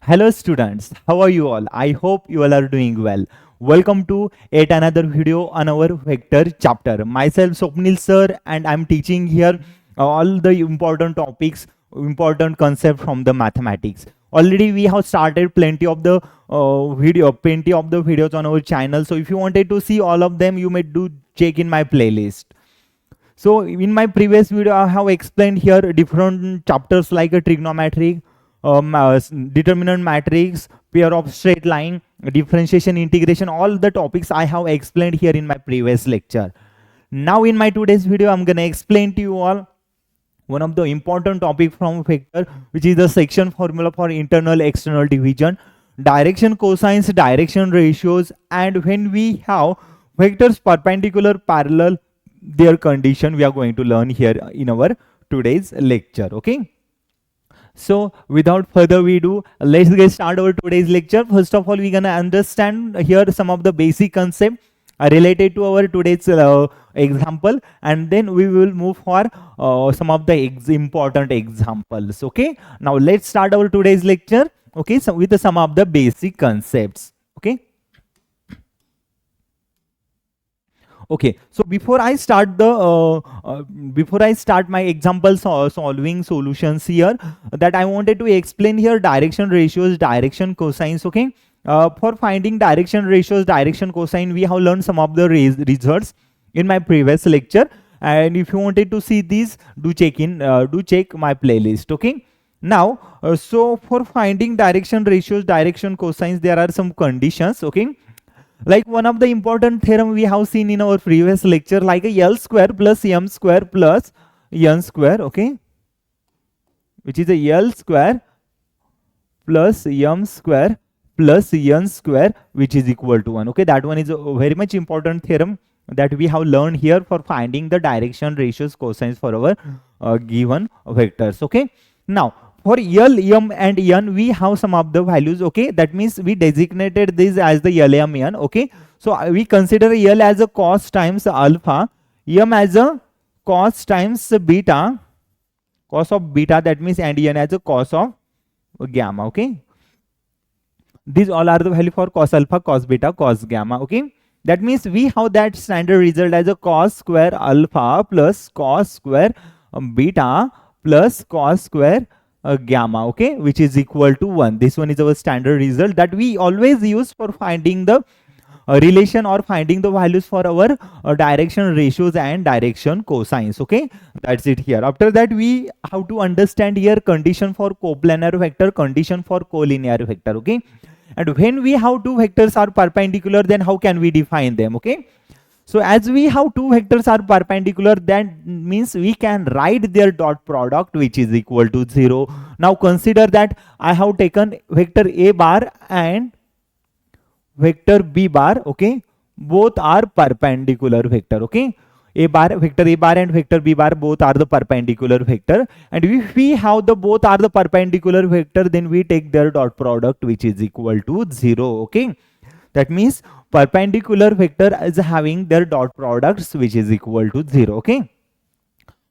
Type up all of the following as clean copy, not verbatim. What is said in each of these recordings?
Hello students, how are you all? I hope you all are doing well. Welcome to yet another video on our vector chapter. Myself Swapnil Sir, and I'm teaching here all the important topics, important concept from the mathematics. Already we have started plenty of the videos on our channel. So if you wanted to see all of them, you may do check in my playlist. So in my previous video, I have explained here different chapters like a trigonometry, determinant matrix, pair of straight line, differentiation, integration, all the topics I have explained here in my previous lecture. Now in my today's video, I'm going to explain to you all one of the important topic from vector, which is the section formula for internal external division, direction cosines, direction ratios, and when we have vectors perpendicular, parallel, their condition we are going to learn here in our today's lecture. Okay, so without further ado, let's get started our today's lecture. First of all, we're gonna understand here some of the basic concept related to our today's example, and then we will move for some of the important examples. Okay, now let's start our today's lecture. Okay, so with some of the basic concepts. Okay. Okay, so before I start my example solving solutions here, that I wanted to explain here direction ratios, direction cosines. Okay, for finding direction ratios, direction cosine, we have learned some of the results in my previous lecture, and if you wanted to see these, do check my playlist. Okay, now so for finding direction ratios, direction cosines, there are some conditions. Okay, like one of the important theorem we have seen in our previous lecture, like a L square plus M square plus N square, okay, which is a L square plus M square plus N square, which is equal to 1. Okay, that one is a very much important theorem that we have learned here for finding the direction ratios, cosines for our given vectors. Okay, now for L, M and N, we have some of the values. Okay, that means we designated this as the L, M, N. Okay, so we consider L as a cos times alpha, M as a cos times beta, cos of beta, that means, and N as a cos of gamma. Okay, these all are the value for cos alpha, cos beta, cos gamma. Okay, that means we have that standard result as a cos square alpha plus cos square beta plus cos square gamma, okay, which is equal to 1. This one is our standard result that we always use for finding the relation or finding the values for our direction ratios and direction cosines. Okay, that's it here. After that, we have to understand here condition for coplanar vector, condition for collinear vector. Okay, and when we have two vectors are perpendicular, then how can we define them? Okay, so as we have two vectors are perpendicular, that means we can write their dot product, which is equal to 0. Now consider that I have taken vector A bar and vector B bar. Okay, both are perpendicular vector. Okay, vector A bar and vector B bar both are the perpendicular vector, and if we have the both are the perpendicular vector, then we take their dot product, which is equal to 0. Okay, that means perpendicular vector is having their dot products, which is equal to 0. Okay,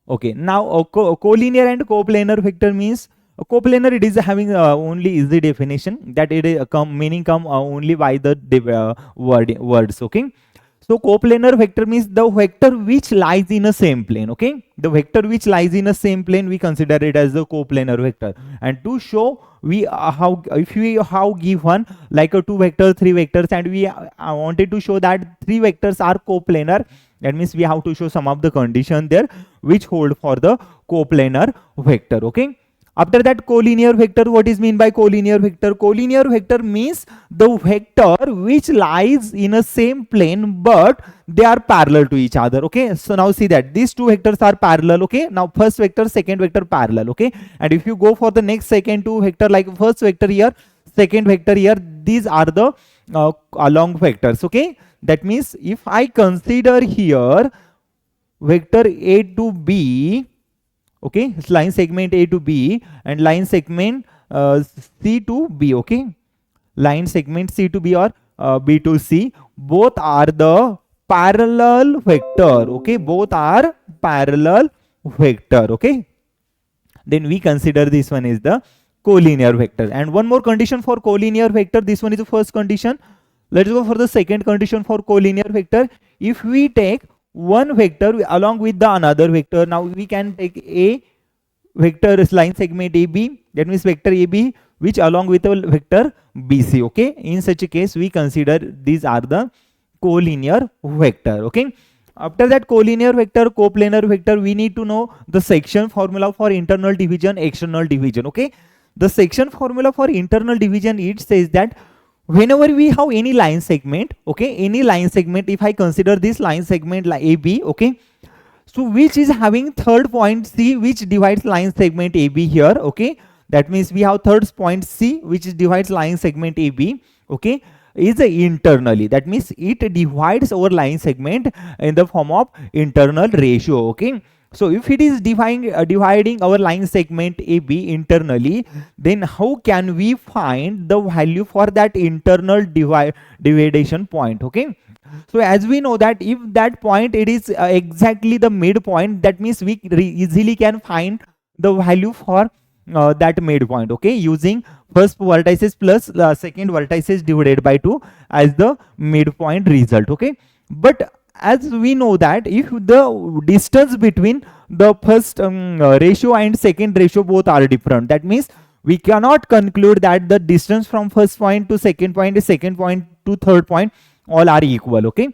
okay, now collinear and coplanar vector means coplanar, it is having only easy definition that it is meaning come only by the words. Okay, so coplanar vector means the vector which lies in a same plane. Okay, the vector which lies in a same plane, we consider it as the coplanar vector. And to show we if we have given like a 2 vectors, 3 vectors, and we wanted to show that 3 vectors are coplanar, that means we have to show some of the condition there which hold for the coplanar vector. Okay, after that, collinear vector, what is mean by collinear vector? Collinear vector means the vector which lies in a same plane but they are parallel to each other. Okay, so now see that these two vectors are parallel. Okay, now first vector, second vector parallel. Okay, and if you go for the next second two vector, like first vector here, second vector here, these are the along vectors. Okay, that means if I consider here vector A to B, okay, line segment A to B and line segment C to B. Okay, line segment C to B or B to C, both are the parallel vector. Okay, both are parallel vector. Okay, then we consider this one is the collinear vector. And one more condition for collinear vector, this one is the first condition. Let's go for the second condition for collinear vector. If we take one vector along with the another vector, now we can take a vector is line segment AB, that means vector AB, which along with a vector BC. Okay, in such a case we consider these are the collinear vector. Okay, after that collinear vector, coplanar vector, we need to know the section formula for internal division, external division. Okay, the section formula for internal division, it says that whenever we have any line segment, okay, any line segment, if I consider this line segment like AB, okay, so which is having third point C, which divides line segment AB here. Okay, that means we have third point C which divides line segment AB. Okay, is internally, that means it divides our line segment in the form of internal ratio. Okay, so if it is dividing our line segment AB internally, then how can we find the value for that internal division point? Okay, so as we know that if that point it is exactly the midpoint, that means we easily can find the value for that midpoint. Okay, using first vertices plus second vertices divided by 2 as the midpoint result. Okay, but as we know that if the distance between the first ratio and second ratio both are different, that means we cannot conclude that the distance from first point to second point to third point all are equal. Okay,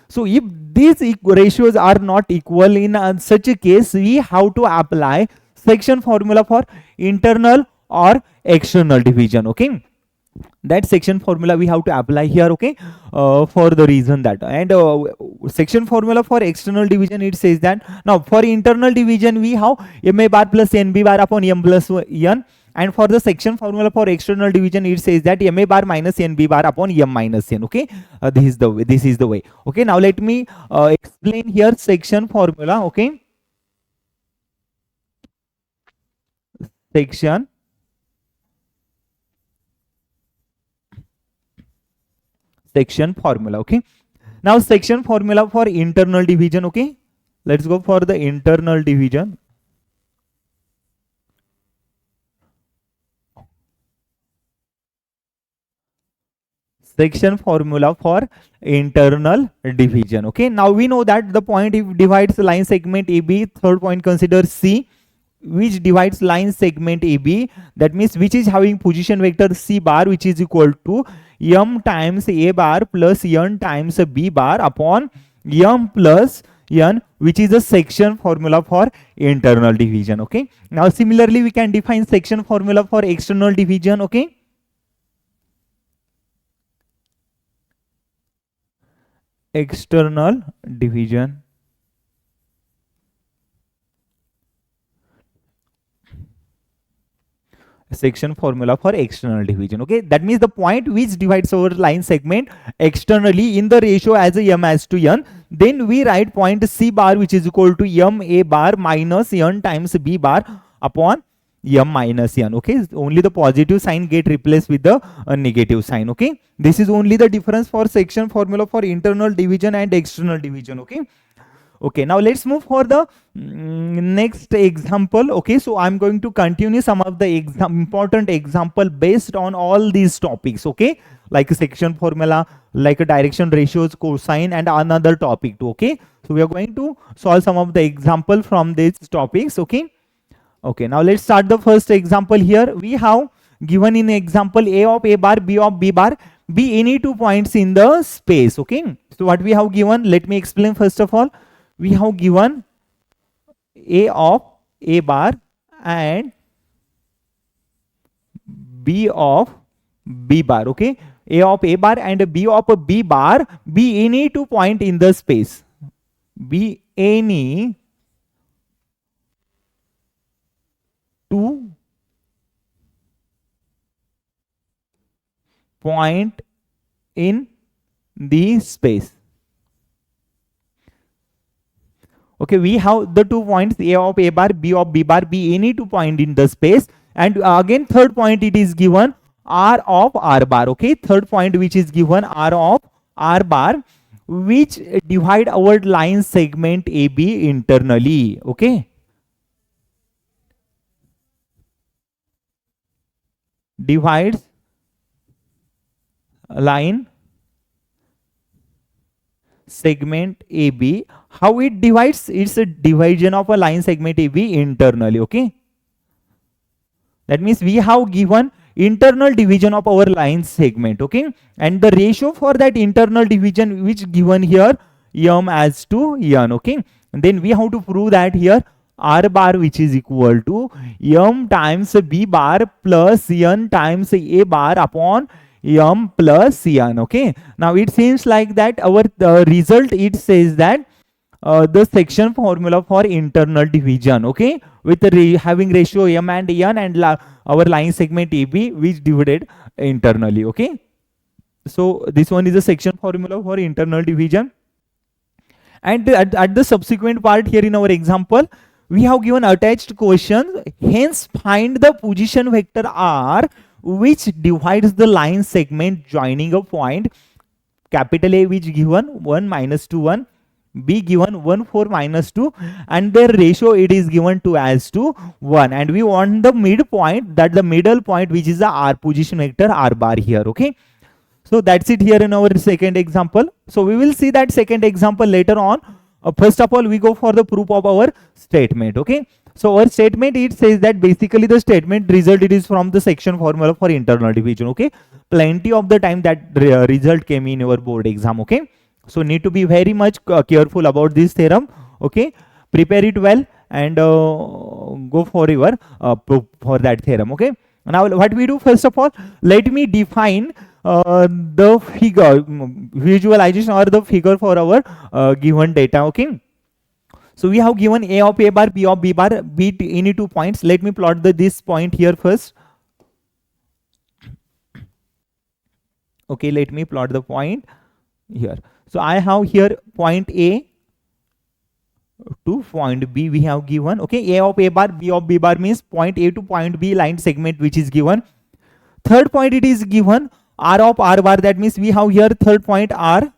so if these ratios are not equal, in such a case we have to apply section formula for internal or external division. Okay, that section formula we have to apply here. Okay, for the reason that, and section formula for external division, it says that now for internal division we have ma bar plus nb bar upon m plus n, and for the section formula for external division, it says that ma bar minus nb bar upon m minus n. Okay, this is the way. Okay, now let me explain here section formula. Okay, section formula. Okay, now section formula for internal division. Okay, let's go for the internal division. Section formula for internal division. Okay, now we know that the point if divides line segment AB, third point consider C, which divides line segment AB, that means which is having position vector C bar, which is equal to m times A bar plus n times B bar upon m plus n, which is the section formula for internal division. Okay, now similarly we can define section formula for external division. Okay, external division, section formula for external division. Okay, that means the point which divides our line segment externally in the ratio as a m as to n, then we write point C bar which is equal to m A bar minus n times B bar upon m minus n. Okay, only the positive sign get replaced with the negative sign. Okay, this is only the difference for section formula for internal division and external division. Okay, okay, now let's move for the next example. Okay, so I'm going to continue some of the important example based on all these topics. Okay, like section formula, like direction ratios, cosine, and another topic too. Okay, so we are going to solve some of the example from these topics. Okay, okay, now let's start the first example. Here we have given in example A of A bar, B of B bar, be any two points in the space. Okay, so what we have given, let me explain first of all. We have given A of A bar and B of B bar. Okay, A of A bar and B of B bar be any two point in the space. Be any two point in the space. Okay, we have the 2 points A of A bar, B of B bar be any 2 point in the space, and again third point it is given R of R bar. Okay, third point which is given R of R bar, which divide our line segment AB internally. Okay, divides line segment AB. How it divides? It's a division of a line segment AB internally. Okay, that means we have given internal division of our line segment. Okay, and the ratio for that internal division which given here m as to n. Okay, and then we have to prove that here r bar which is equal to m times b bar plus n times a bar upon m plus n. Okay, now it seems like that our result, it says that the section formula for internal division, okay, with having ratio m and n and our line segment AB which divided internally. Okay, so this one is the section formula for internal division. And at the subsequent part here in our example, we have given attached question, hence find the position vector r which divides the line segment joining a point capital A which given 1 minus 2 1, B given 1 4 minus 2, and their ratio it is given 2 as to 1, and we want the midpoint, that the middle point which is the r position vector r bar here. Okay, so that's it here in our second example. So we will see that second example later on. First of all, we go for the proof of our statement. Okay, so our statement, it says that basically the statement result it is from the section formula for internal division. Okay, plenty of the time that result came in your board exam. Okay, so need to be very much careful about this theorem. Okay, prepare it well and go for your proof for that theorem. Okay, now what we do, first of all, let me define the figure visualization or the figure for our given data. Okay, so we have given a of a bar, b of b bar, b any 2 points. Let me plot this point here first. Okay, let me plot the point here. So I have here point A to point B we have given. Okay, a of a bar, b of b bar means point A to point B line segment which is given. Third point it is given r of r bar, that means we have here third point r.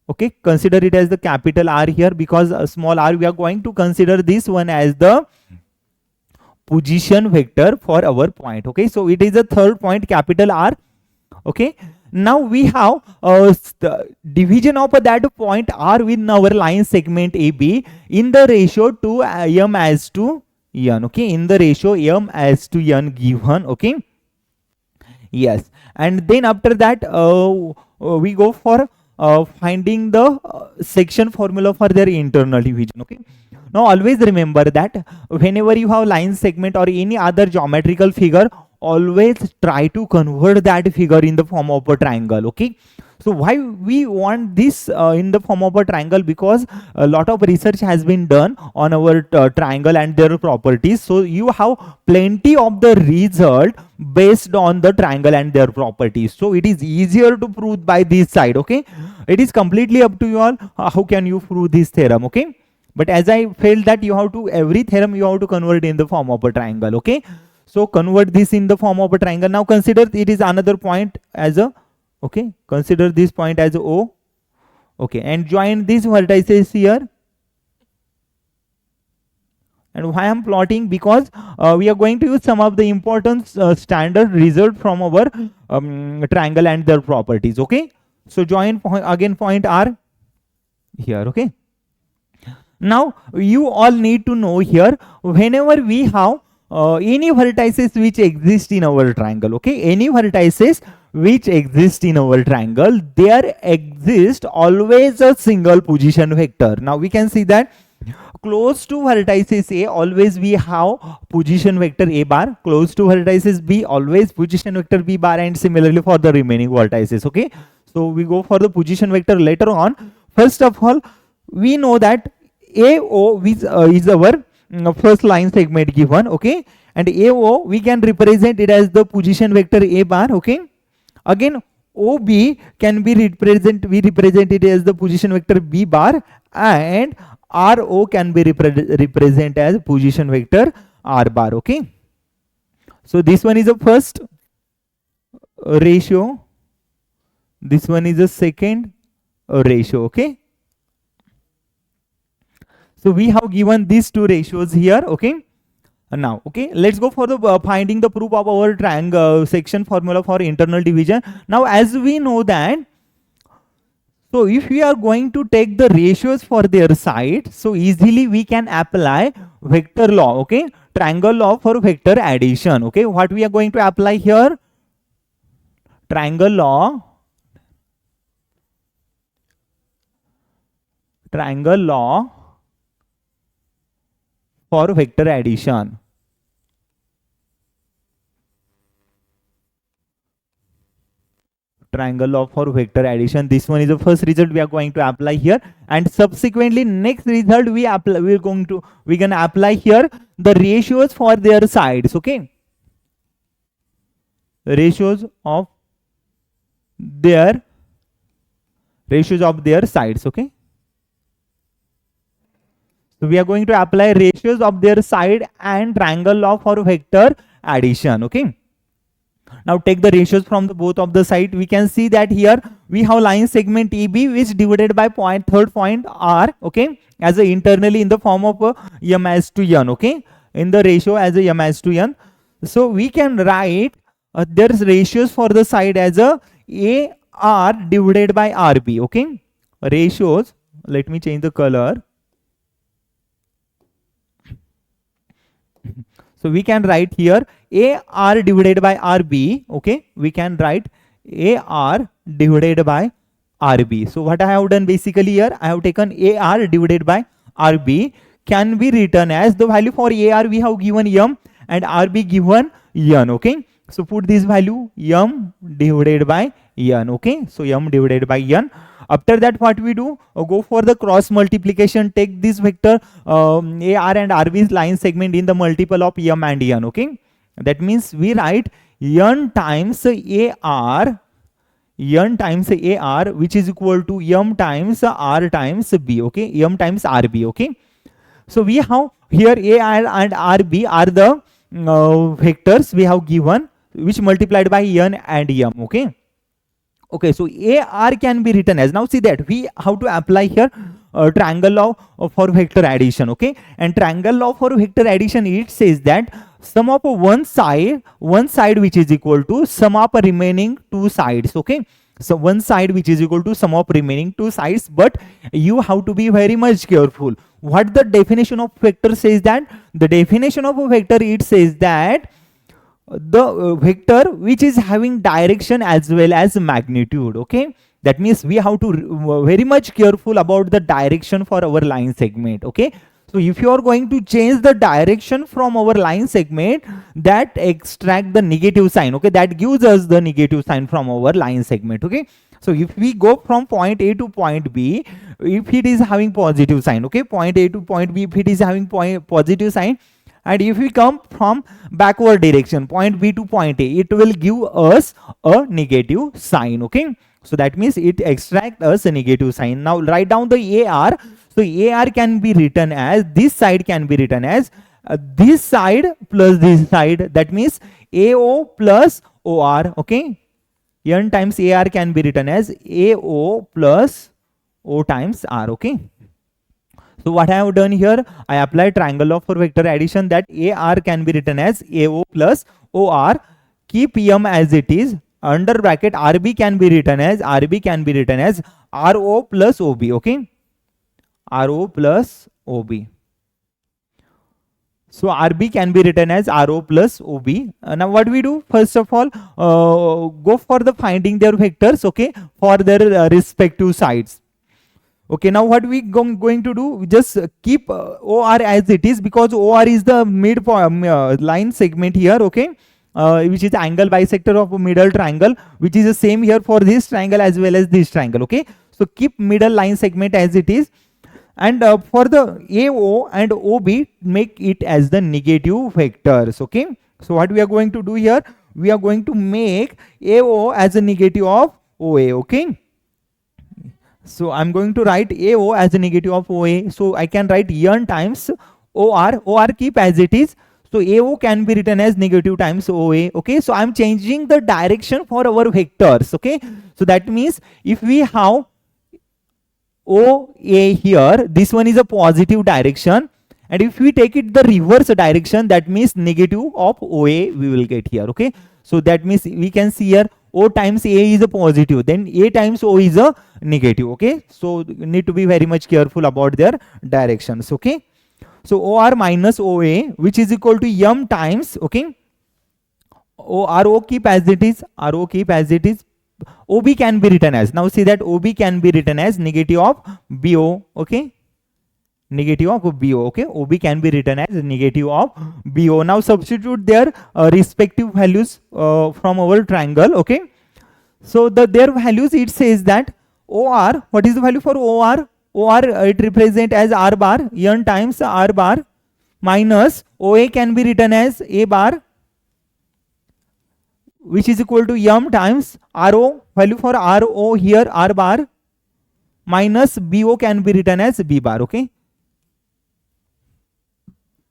Okay, consider it as the capital R here, because small r we are going to consider this one as the position vector for our point. Okay, so it is the third point capital R. Okay, now we have the division of that point R with our line segment AB in the ratio to m as to n. Okay, in the ratio m as to n given. Okay, yes, and then after that we go for finding the section formula for their internal division. Okay, now always remember that whenever you have line segment or any other geometrical figure, always try to convert that figure in the form of a triangle. Okay, so why we want this in the form of a triangle? Because a lot of research has been done on our triangle and their properties, so you have plenty of the result based on the triangle and their properties, so it is easier to prove by this side. Okay, it is completely up to you all how can you prove this theorem. Okay, but as I felt that you have to, every theorem you have to convert in the form of a triangle. Okay, so convert this in the form of a triangle. Now consider it is another point as a, okay, consider this point as O. Okay, and join these vertices here. And why I am plotting? Because we are going to use some of the important standard result from our triangle and their properties. Okay, so join again point R here. Okay, now you all need to know here, whenever we have any vertices which exist in our triangle. Okay, any vertices which exist in our triangle, there exists always a single position vector. Now we can see that close to vertices A, always we have position vector A bar, close to vertices B, always position vector B bar, and similarly for the remaining vertices. Okay, so we go for the position vector later on. First of all, we know that AO which is our first line segment given. Okay, and AO we can represent it as the position vector A bar. Okay, again OB can be represented as the position vector B bar, and RO can be represented as position vector R bar. Okay, so this one is the first ratio, this one is the second ratio. Okay, so we have given these two ratios here. Okay, Now, okay, let's go for the finding the proof of our triangle section formula for internal division. Now, as we know that, so if we are going to take the ratios for their side, so easily we can apply vector law, okay, triangle law for vector addition. Okay, what we are going to apply here? Triangle law for vector addition. Triangle law for vector addition. This one is the first result we are going to apply here, and subsequently next result we can apply here the ratios for their sides. Okay, ratios of their sides. Okay, so we are going to apply ratios of their side and triangle law for vector addition. Okay, now take the ratios from the both of the side. We can see that here we have line segment EB which divided by third point R, okay, as a internally in the form of m as to n, okay, in the ratio as a m as to n. So we can write there's ratios for the side as a AR divided by RB, okay, ratios. Let me change the color. So we can write here AR divided by RB, okay, we can write AR divided by RB. So what I have done basically here, I have taken AR divided by RB can be written as the value for AR we have given m and RB given n, okay. So put this value m divided by n, okay. So m divided by n. After that, what we do? Go for the cross multiplication. Take this vector AR and RB's line segment in the multiple of m and n. Okay, that means we write n times AR, which is equal to m times R times B. Okay, m times RB. Okay, so we have here AR and RB are the vectors we have given which multiplied by n and m. Okay. Okay, so AR can be written as, now see that we have to apply here triangle law for vector addition, okay, and triangle law for vector addition, it says that sum of one side which is equal to sum of remaining two sides, okay. So one side which is equal to sum of remaining two sides, but you have to be very much careful. What the definition of vector says that? The definition of a vector, it says that the vector which is having direction as well as magnitude, okay. That means we have to very much careful about the direction for our line segment, okay. So if you are going to change the direction from our line segment, that extract the negative sign, okay, that gives us the negative sign from our line segment, okay. So if we go from point A to point B, if it is having positive sign, okay, point A to point B, if it is having positive sign, and if we come from backward direction, point B to point A, it will give us a negative sign, okay. So that means it extracts us a negative sign. Now write down the AR. So AR can be written as, this side can be written as this side plus this side. That means AO plus OR, okay. N times AR can be written as AO plus O times R, okay. So what I have done here, I apply triangle law for vector addition, that AR can be written as AO plus OR. Keep M as it is. Under bracket RB can be written as RO plus OB, okay. RO plus OB. So RB can be written as RO plus OB. Now what we do? First of all, go for the finding their vectors, okay, for their respective sides. Okay, now what we going to do? We just keep OR as it is, because OR is the mid line segment here, okay, which is angle bisector of a middle triangle, which is the same here for this triangle as well as this triangle, okay. So keep middle line segment as it is, and for the AO and OB, make it as the negative vectors, okay. So what we are going to do here? We are going to make AO as a negative of OA, okay. So I'm going to write AO as a negative of OA. So I can write N times OR keep as it is. So AO can be written as negative times OA, okay. So I'm changing the direction for our vectors, okay. So that means if we have OA here, this one is a positive direction, And if we take it the reverse direction, that means negative of OA we will get here. Okay, so that means we can see here O times A is a positive, then A times O is a negative. Okay, so you need to be very much careful about their directions. Okay, so OR minus OA, which is equal to M times, okay, RO keep as it is, RO keep as it is. OB can be written as, now see that OB can be written as negative of BO. Okay, negative of BO. Okay, OB can be written as negative of BO. Now substitute their respective values from our triangle. Okay, so their values, it says that OR, what is the value for OR? OR it represent as R bar, N times R bar, minus OA can be written as A bar, which is equal to M times RO, value for RO here R bar, minus BO can be written as B bar. Okay,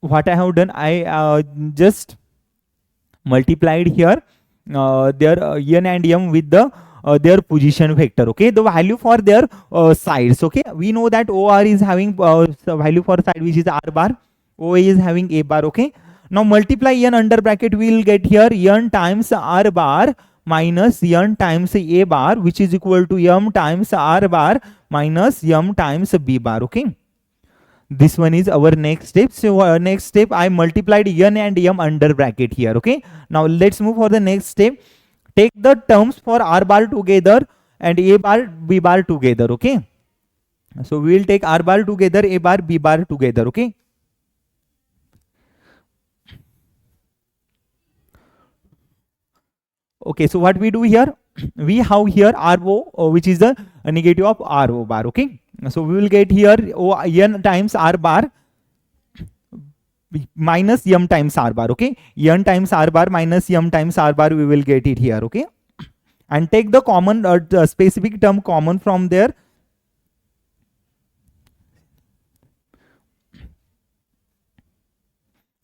what I have done, I just multiplied here their N and M with the their position vector. Okay, the value for their sides. Okay, we know that OR is having value for side which is R bar, OA is having A bar. Okay, now multiply N under bracket, we will get here N times R bar minus N times A bar, which is equal to M times R bar minus M times B bar. Okay, this one is our next step. So next step, I multiplied N and M under bracket here. Okay, now let's move for the next step. Take the terms for R bar together and A bar B bar together. Okay, so we will take R bar together, A bar B bar together. Okay, okay, so what we do here, we have here RO, which is the negative of RO bar. Okay, so we will get here N times R bar minus M times R bar. Okay, N times R bar minus M times R bar, we will get it here. Okay, and take the common specific term common from there.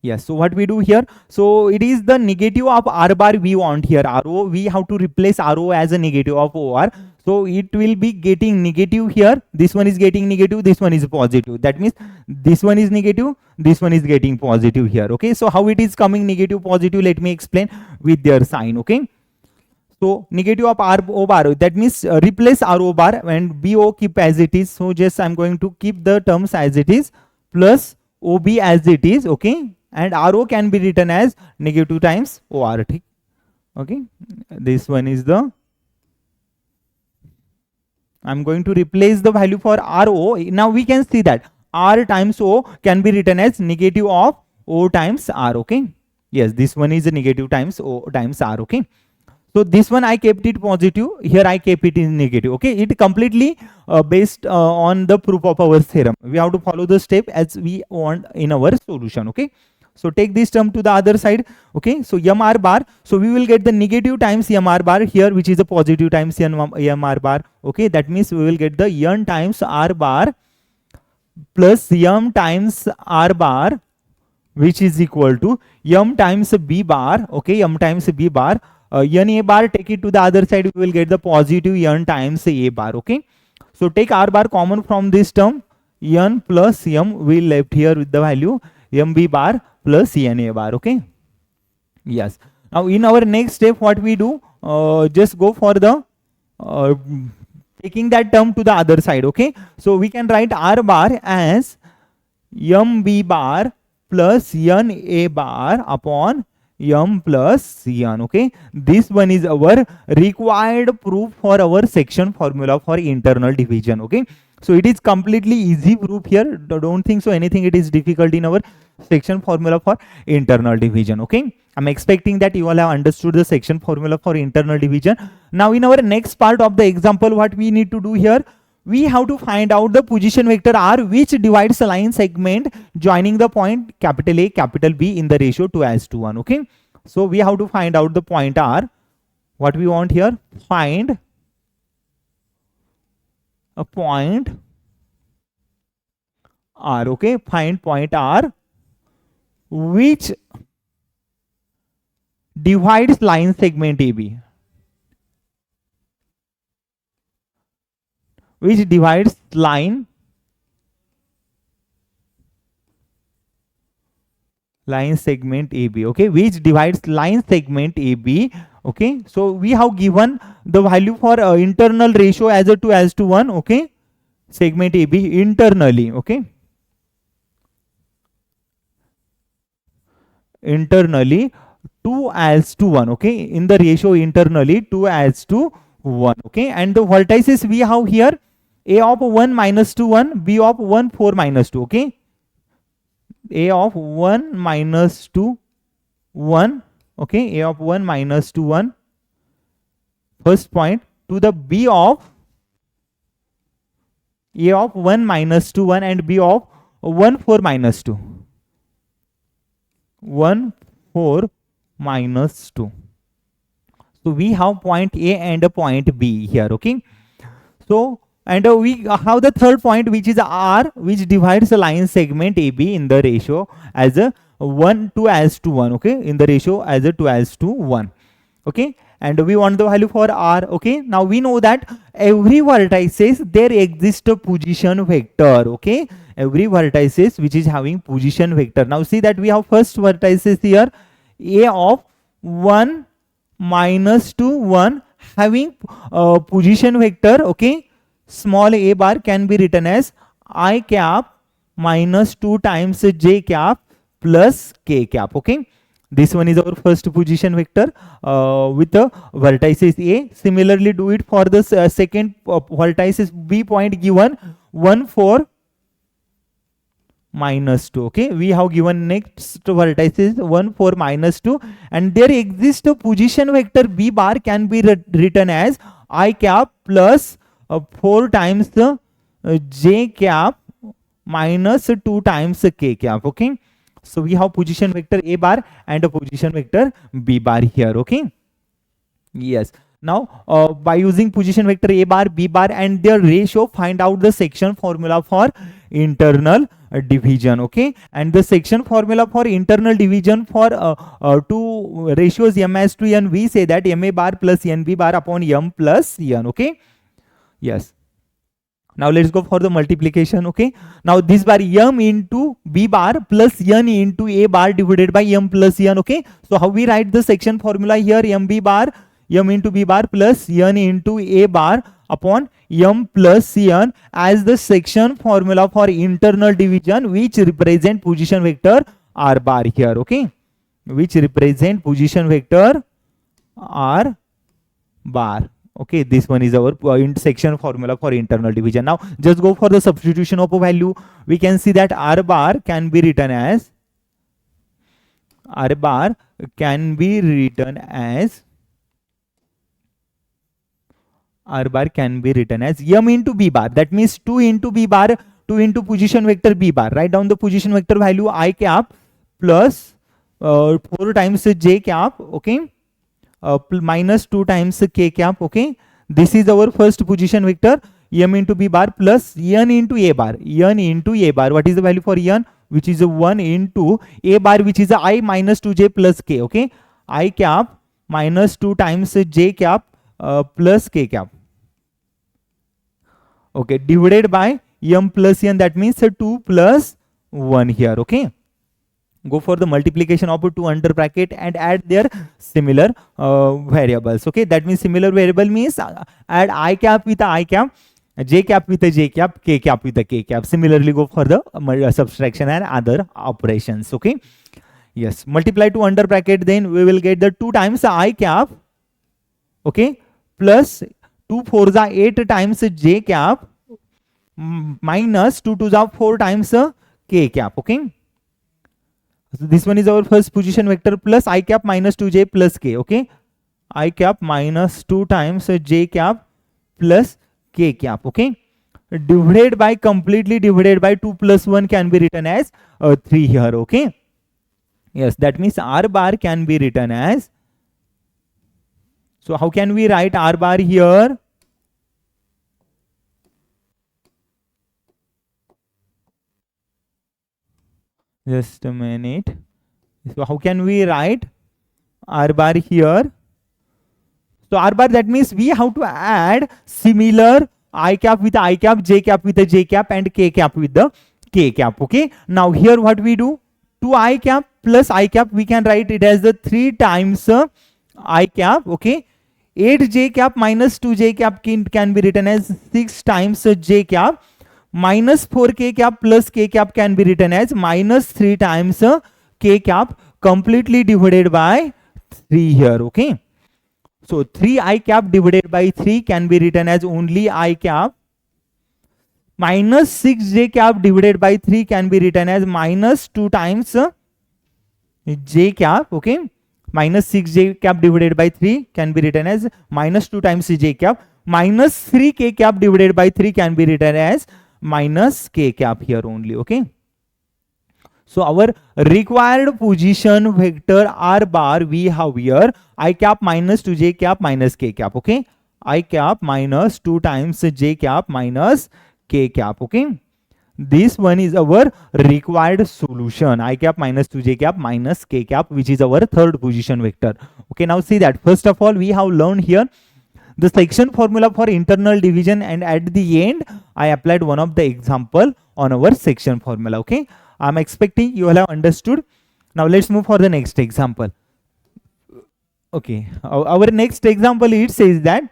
Yes, so what we do here, so it is the negative of R bar we want here. RO, we have to replace RO as a negative of OR. So it will be getting negative here. This one is getting negative, this one is positive. That means this one is negative, this one is getting positive here. Okay, so how it is coming negative, positive, let me explain with their sign. Okay, so negative of RO bar, that means replace RO bar and BO keep as it is. So just I'm going to keep the terms as it is, plus OB as it is. Okay, and RO can be written as negative times OR. Okay, this one is the, I'm going to replace the value for RO. Now we can see that R times O can be written as negative of O times R. Okay, yes, this one is a negative times O times R. Okay, so this one I kept it positive, here I kept it in negative. Okay, it completely based on the proof of our theorem. We have to follow the step as we want in our solution. Okay, so take this term to the other side. Okay, so M R bar, so we will get the negative times M R bar here, which is a positive times M R bar. Okay, that means we will get the N times R bar plus M times R bar, which is equal to M times B bar. Okay, M times B bar. N A bar, take it to the other side, we will get the positive N times A bar. Okay, so take R bar common from this term, N plus M, we left here with the value MB bar plus NA bar. Okay, yes, now in our next step, what we do, just go for the taking that term to the other side. Okay, so we can write R bar as MB bar plus NA bar upon M plus N. Okay, this one is our required proof for our section formula for internal division. Okay, so it is completely easy proof here, don't think so anything it is difficult in our section formula for internal division. Okay, I'm expecting that you all have understood the section formula for internal division. Now in our next part of the example, what we need to do here, we have to find out the position vector R which divides a line segment joining the point capital A, capital B in the ratio 2:1. Okay, so we have to find out the point R. What we want here, find a point R. Okay, find point R which divides line segment AB, which divides line line segment AB, okay, which divides line segment AB. Okay, so we have given the value for internal ratio as a 2:1, okay, segment AB internally, okay, internally 2:1, okay, in the ratio internally 2:1, okay, and the vertices we have here A of 1 minus 2 1, B of 1 4 minus 2, okay, A of 1 minus 2 1, okay, A of 1 minus 2 1, first point, to the B of A of 1 minus 2 1 and B of 1 4 minus 2, 1 4 minus 2. So we have point A and a point B here, okay. So and we have the third point, which is R, which divides the line segment AB in the ratio as a 1:1, okay, in the ratio as a 2:1, okay, and we want the value for R, okay. Now we know that every vertices there exists a position vector, okay, every vertices which is having position vector. Now see that we have first vertices here A of 1 minus 2 1 having position vector, okay, small a bar can be written as I cap minus 2 times j cap plus k cap, okay. This one is our first position vector with the vertices A. Similarly do it for the second vertices B point given 1 4 minus 2, okay. We have given next vertices 1 4 minus 2 and there exists a position vector B bar can be written as I cap plus 4 times the j cap minus 2 times k cap, okay. So we have position vector A bar and a position vector B bar here, okay. Yes. Now by using position vector A bar, B bar and their ratio, find out the section formula for internal division, okay. And the section formula for internal division for two ratios M as to N, we say that MA bar plus NB bar upon M plus N, okay. Yes. Now let's go for the multiplication, okay. Now this bar M into B bar plus N into A bar divided by M plus N, okay. So how we write the section formula here, MB bar, M into B bar plus N into A bar upon M plus N as the section formula for internal division, which represent position vector R bar here, okay, which represent position vector R bar. Okay, this one is our section formula for internal division. Now just go for the substitution of a value. We can see that R bar can be written as R bar can be written as M into B bar. That means 2 into B bar, 2 into position vector B bar. Write down the position vector value I cap plus 4 times J cap, okay, minus 2 times k cap, okay. This is our first position vector M into B bar plus N into A bar. N into A bar, what is the value for N? Which is a 1 into A bar, which is a I minus 2j plus k, okay. I cap minus 2 times j cap plus k cap, okay, divided by M plus N, that means 2 plus 1 here, okay. Go for the multiplication of 2 under bracket and add their similar variables, okay. That means similar variable means add I cap with I cap, j cap with a j cap, k cap with a k cap. Similarly go for the subtraction and other operations, okay. Yes, multiply 2 under bracket, then we will get the 2 times I cap, okay, plus 2 4s are 8 times j cap minus 2 2s are 4 times k cap, okay. So this one is our first position vector plus I cap minus 2j plus k, okay. I cap minus 2 times j cap plus k cap, okay. Divided by, completely divided by 2 plus 1 can be written as 3 here, okay. Yes, that means R bar can be written as, so how can we write R bar here? Just a minute. So how can we write R bar here? So R bar, that means we have to add similar I cap with I cap, j cap with a j cap and k cap with the k cap, okay. Now here what we do, 2 I cap plus I cap, we can write it as the 3 times I cap, okay. 8 j cap minus 2 j cap can be written as 6 times j cap, minus 4 k cap plus k cap can be written as minus 3 times k cap, completely divided by 3 here, okay. So 3 I cap divided by 3 can be written as only I cap, minus 6 j cap divided by 3 can be written as minus 2 times j cap, okay. Minus 6 j cap divided by 3 can be written as minus 2 times j cap, minus 3 k cap divided by 3 can be written as minus k cap here only, okay. So our required position vector r bar we have here I cap minus 2 j cap minus k cap, okay. I cap minus 2 times j cap minus k cap, okay. This one is our required solution, I cap minus 2 j cap minus k cap, which is our third position vector, okay. Now see that first of all we have learned here the section formula for internal division, and at the end I applied one of the example on our section formula, okay. I'm expecting you all have understood. Now let's move for the next example, okay. Our next example, it says that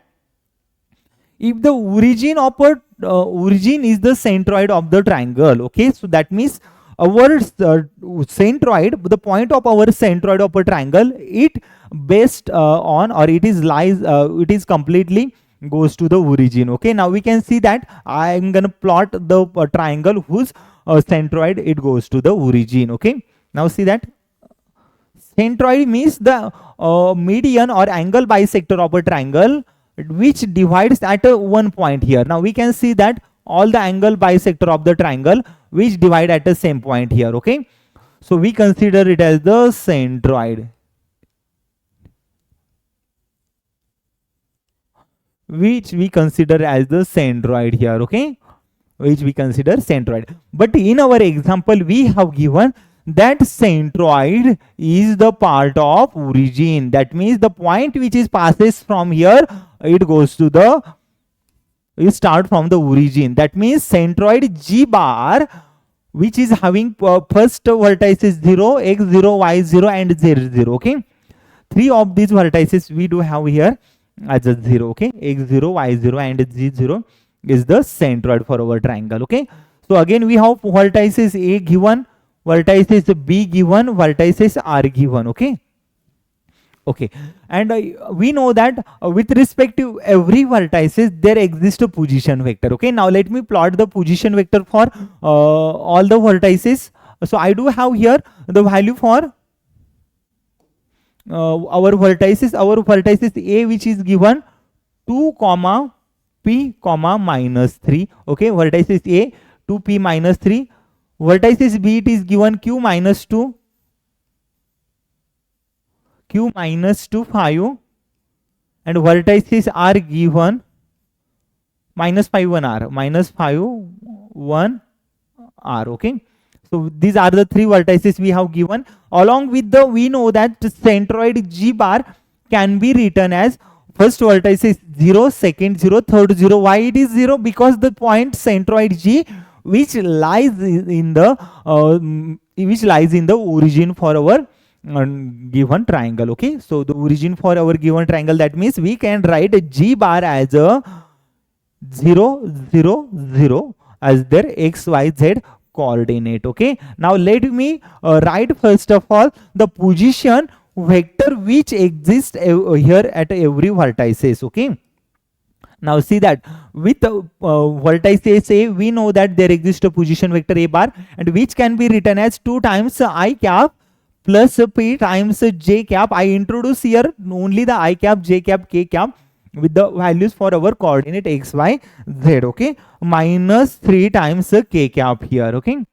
if the origin of a origin is the centroid of the triangle, okay. So that means our centroid, the point of our centroid of a triangle, it based on, or it is lies, it is completely goes to the origin, okay. Now we can see that I am gonna plot the triangle whose centroid it goes to the origin, okay. Now see that centroid means the median or angle bisector of a triangle which divides at one point here. Now we can see that all the angle bisector of the triangle which divide at the same point here, okay. So we consider it as the centroid, which we consider as the centroid here, okay, which we consider centroid. But in our example we have given that centroid is the part of origin, that means the point which is passes from here, it goes to the, it start from the origin. That means centroid G bar, which is having first vertices 0, x0, y0 and z0, okay. 3 of these vertices we do have here as a 0, okay. x0, y0 and z0 is the centroid for our triangle, okay. So again we have vertices A given, vertices B given, vertices R given, okay. Okay, and we know that with respect to every vertices there exists a position vector, okay. Now let me plot the position vector for all the vertices. So I do have here the value for our vertices A, which is given 2 comma p comma minus 3, okay. Vertices A 2p minus 3, vertices B it is given q minus 2, q minus 2 5, and vertices are given minus 5 1 r, minus 5 1 r, okay. So these are the 3 vertices we have given. Along with the, we know that centroid G bar can be written as first vertex is 0, second 0, third 0. Why it is 0? Because the point centroid G which lies in the origin for our given triangle, okay. So the origin for our given triangle, that means we can write G bar as a 0 0 0 as their x y z coordinate, okay. Now let me write first of all the position vector which exists here at every vertices, okay. Now see that with vertices A, we know that there exists a position vector A bar, and which can be written as 2 times I cap plus p times j cap. I introduce here only the I cap, j cap, k cap with the values for our coordinate x, y, z, okay, minus 3 times k cap here, okay.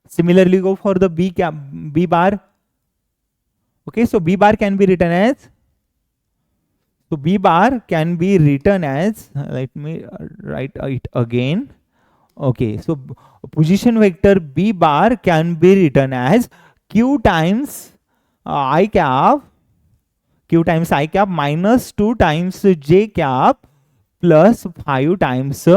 Similarly go for the b cap, b bar, okay. So b bar can be written as, let me write it again, okay. So position vector b bar can be written as q times I cap minus 2 times j cap plus 5 times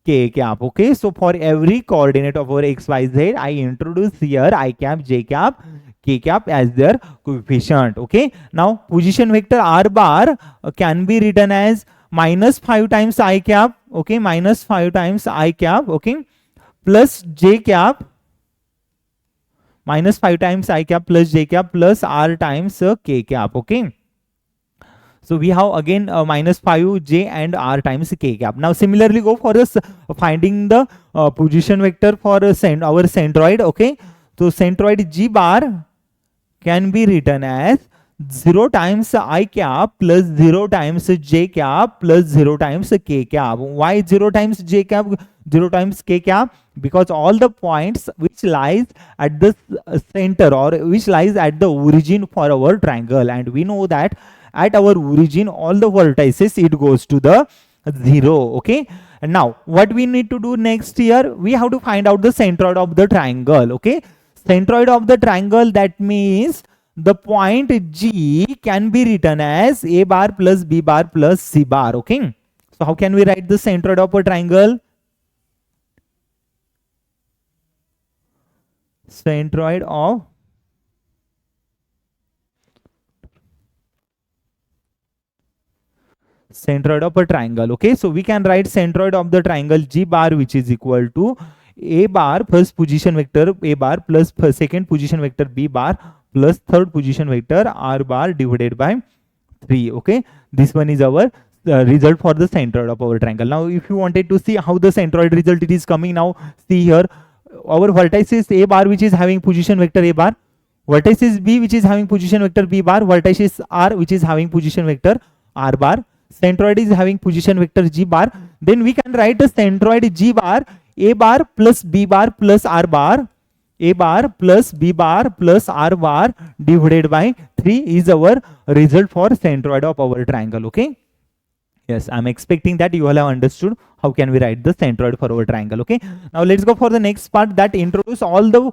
k cap, okay. So for every coordinate of our x, y, z, I introduce here I cap, j cap, k cap as their coefficient. Okay, now position vector r bar can be written as minus 5 times I cap, okay, minus 5 times I cap, okay, plus j cap, minus 5 times I cap plus j cap plus r times k cap, okay. So we have again minus 5 j and r times k cap. Now similarly go for this finding the position vector for our centroid, okay. So centroid g bar can be written as 0 times I cap plus 0 times j cap plus 0 times k cap. Why 0 times j cap, 0 times k cap? Because all the points which lies at the center or which lies at the origin for our triangle, and we know that at our origin all the vertices it goes to the 0, okay. And now what we need to do next here, we have to find out the centroid of the triangle, okay. Centroid of the triangle, that means the point G can be written as a bar plus b bar plus c bar, okay. So how can we write the centroid of a triangle? Centroid of a triangle, okay. So we can write centroid of the triangle G bar, which is equal to a bar first position vector a bar plus second position vector b bar plus third position vector r bar divided by 3, okay. This one is our result for the centroid of our triangle. Now if you wanted to see how the centroid result it is coming, now see here, our vertex is a bar which is having position vector a bar, vertex is b which is having position vector b bar, vertex is r which is having position vector r bar, centroid is having position vector g bar. Then we can write a centroid g bar a bar plus b bar plus r bar, a bar plus b bar plus r bar divided by 3 is our result for centroid of our triangle, okay. Yes, I'm expecting that you all have understood how can we write the centroid for our triangle, okay. Now let's go for the next part that introduce all the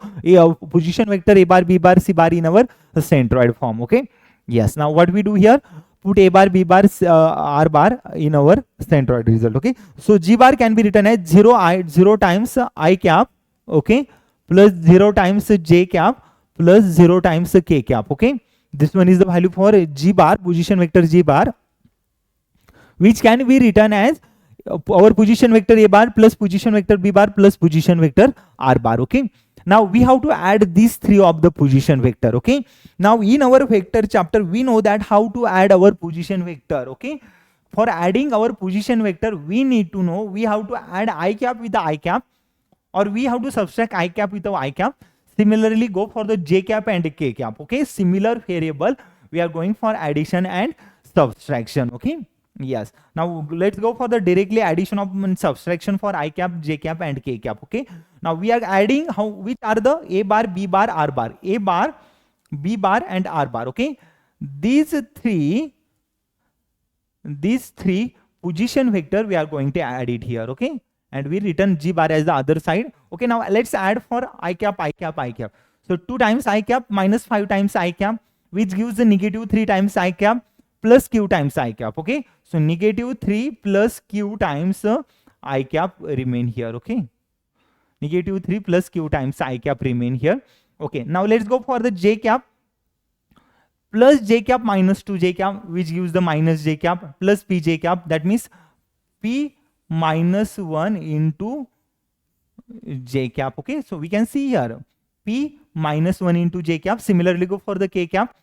position vector a bar b bar c bar in our centroid form, okay. Yes, now what we do here, put a bar b bar r bar in our centroid result, okay. So g bar can be written as 0 times I cap, okay, plus 0 times j cap plus 0 times k cap, okay. This one is the value for g bar, position vector g bar, which can be written as our position vector a bar plus position vector b bar plus position vector r bar, okay. Now we have to add these three of the position vector, okay. Now in our vector chapter we know that how to add our position vector, okay. For adding our position vector we need to know, we have to add I cap with the I cap, or we have to subtract I cap with the I cap. Similarly go for the j cap and k cap, okay. Similar variable we are going for addition and subtraction, okay. Yes, now let's go for the directly addition of subtraction for I cap, j cap and k cap, okay. Now we are adding which are the a bar, b bar, r bar, a bar, b bar and r bar, okay. These three position vector we are going to add it here, okay, and we return g bar as the other side, okay. Now let's add for I cap, I cap, I cap. So 2 times I cap minus 5 times I cap, which gives the negative 3 times I cap plus q times I cap, okay. So negative 3 plus q times I cap remain here, okay. Negative 3 plus q times I cap remain here, okay. Now let's go for the j cap plus j cap minus 2 j cap, which gives the minus j cap plus p j cap, that means p minus 1 into j cap, okay. So we can see here p minus 1 into j cap. Similarly go for the k cap,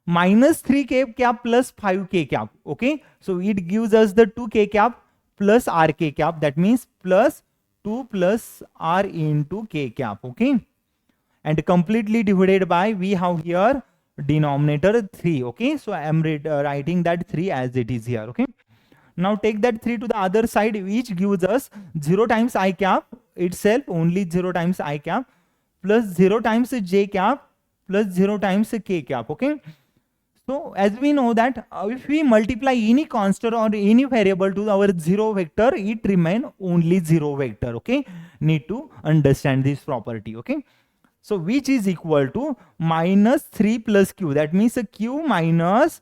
minus 3 k cap plus 5 k cap, okay. So it gives us the 2 k cap plus r k cap, that means plus 2 plus r into k cap, okay. And completely divided by, we have here denominator 3, okay. So I am writing that 3 as it is here, okay. Now take that 3 to the other side, which gives us 0 times I cap itself, only 0 times I cap plus 0 times j cap plus 0 times k cap, okay. So as we know that if we multiply any constant or any variable to our 0 vector, it remain only 0 vector, okay. Need to understand this property, okay. So which is equal to minus 3 plus q, that means q minus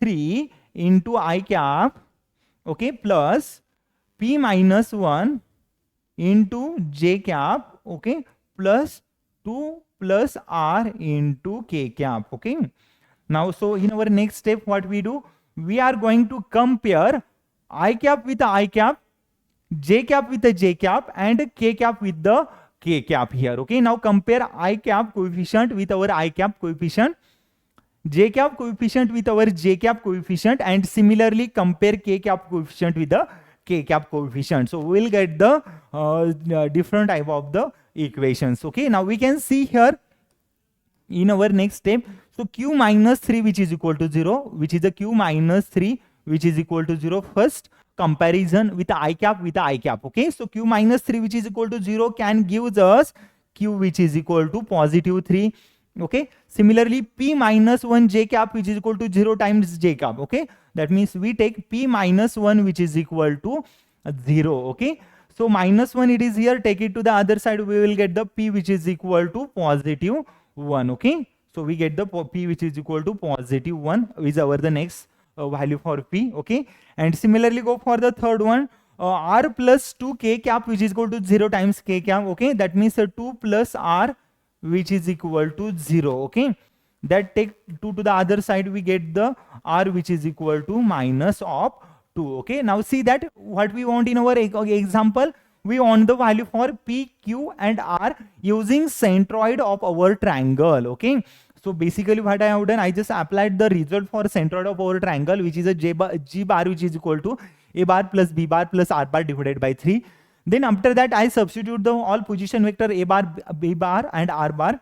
3 into I cap, okay, plus p minus 1 into j cap, okay, plus 2 plus r into k cap. Okay. Now, so in our next step, what we do, we are going to compare I cap with I cap, j cap with the j cap, and k cap with the k cap here. Okay. Now compare I cap coefficient with our I cap coefficient, j cap coefficient with our j cap coefficient, and similarly compare k cap coefficient with the k cap coefficient. So we will get the different type of the equations. Okay. Now we can see here in our next step. So q minus 3 which is equal to 0, which is a q minus 3 which is equal to 0. First comparison with I cap with I cap. Okay. So q minus 3 which is equal to 0 can give us q which is equal to positive 3. Okay. Similarly, p minus 1 j cap which is equal to 0 times j cap. Okay. That means we take p minus 1 which is equal to 0. Okay. So minus 1 it is here, take it to the other side, we will get the p which is equal to positive 1. Okay. So we get the p which is equal to positive 1 is our the next value for p. Okay. And similarly go for the third one, r plus 2 k cap which is equal to 0 times k cap. Okay. That means 2 plus r which is equal to 0. Okay. That take 2 to the other side, we get the r which is equal to minus of 2. Okay. Now see that what we want in our example, we want the value for p, q and r using centroid of our triangle. Okay. So basically what I have done, I just applied the result for centroid of our triangle, which is a g bar which is equal to a bar plus b bar plus r bar divided by 3. Then after that I substitute the all position vector a bar, b bar and r bar.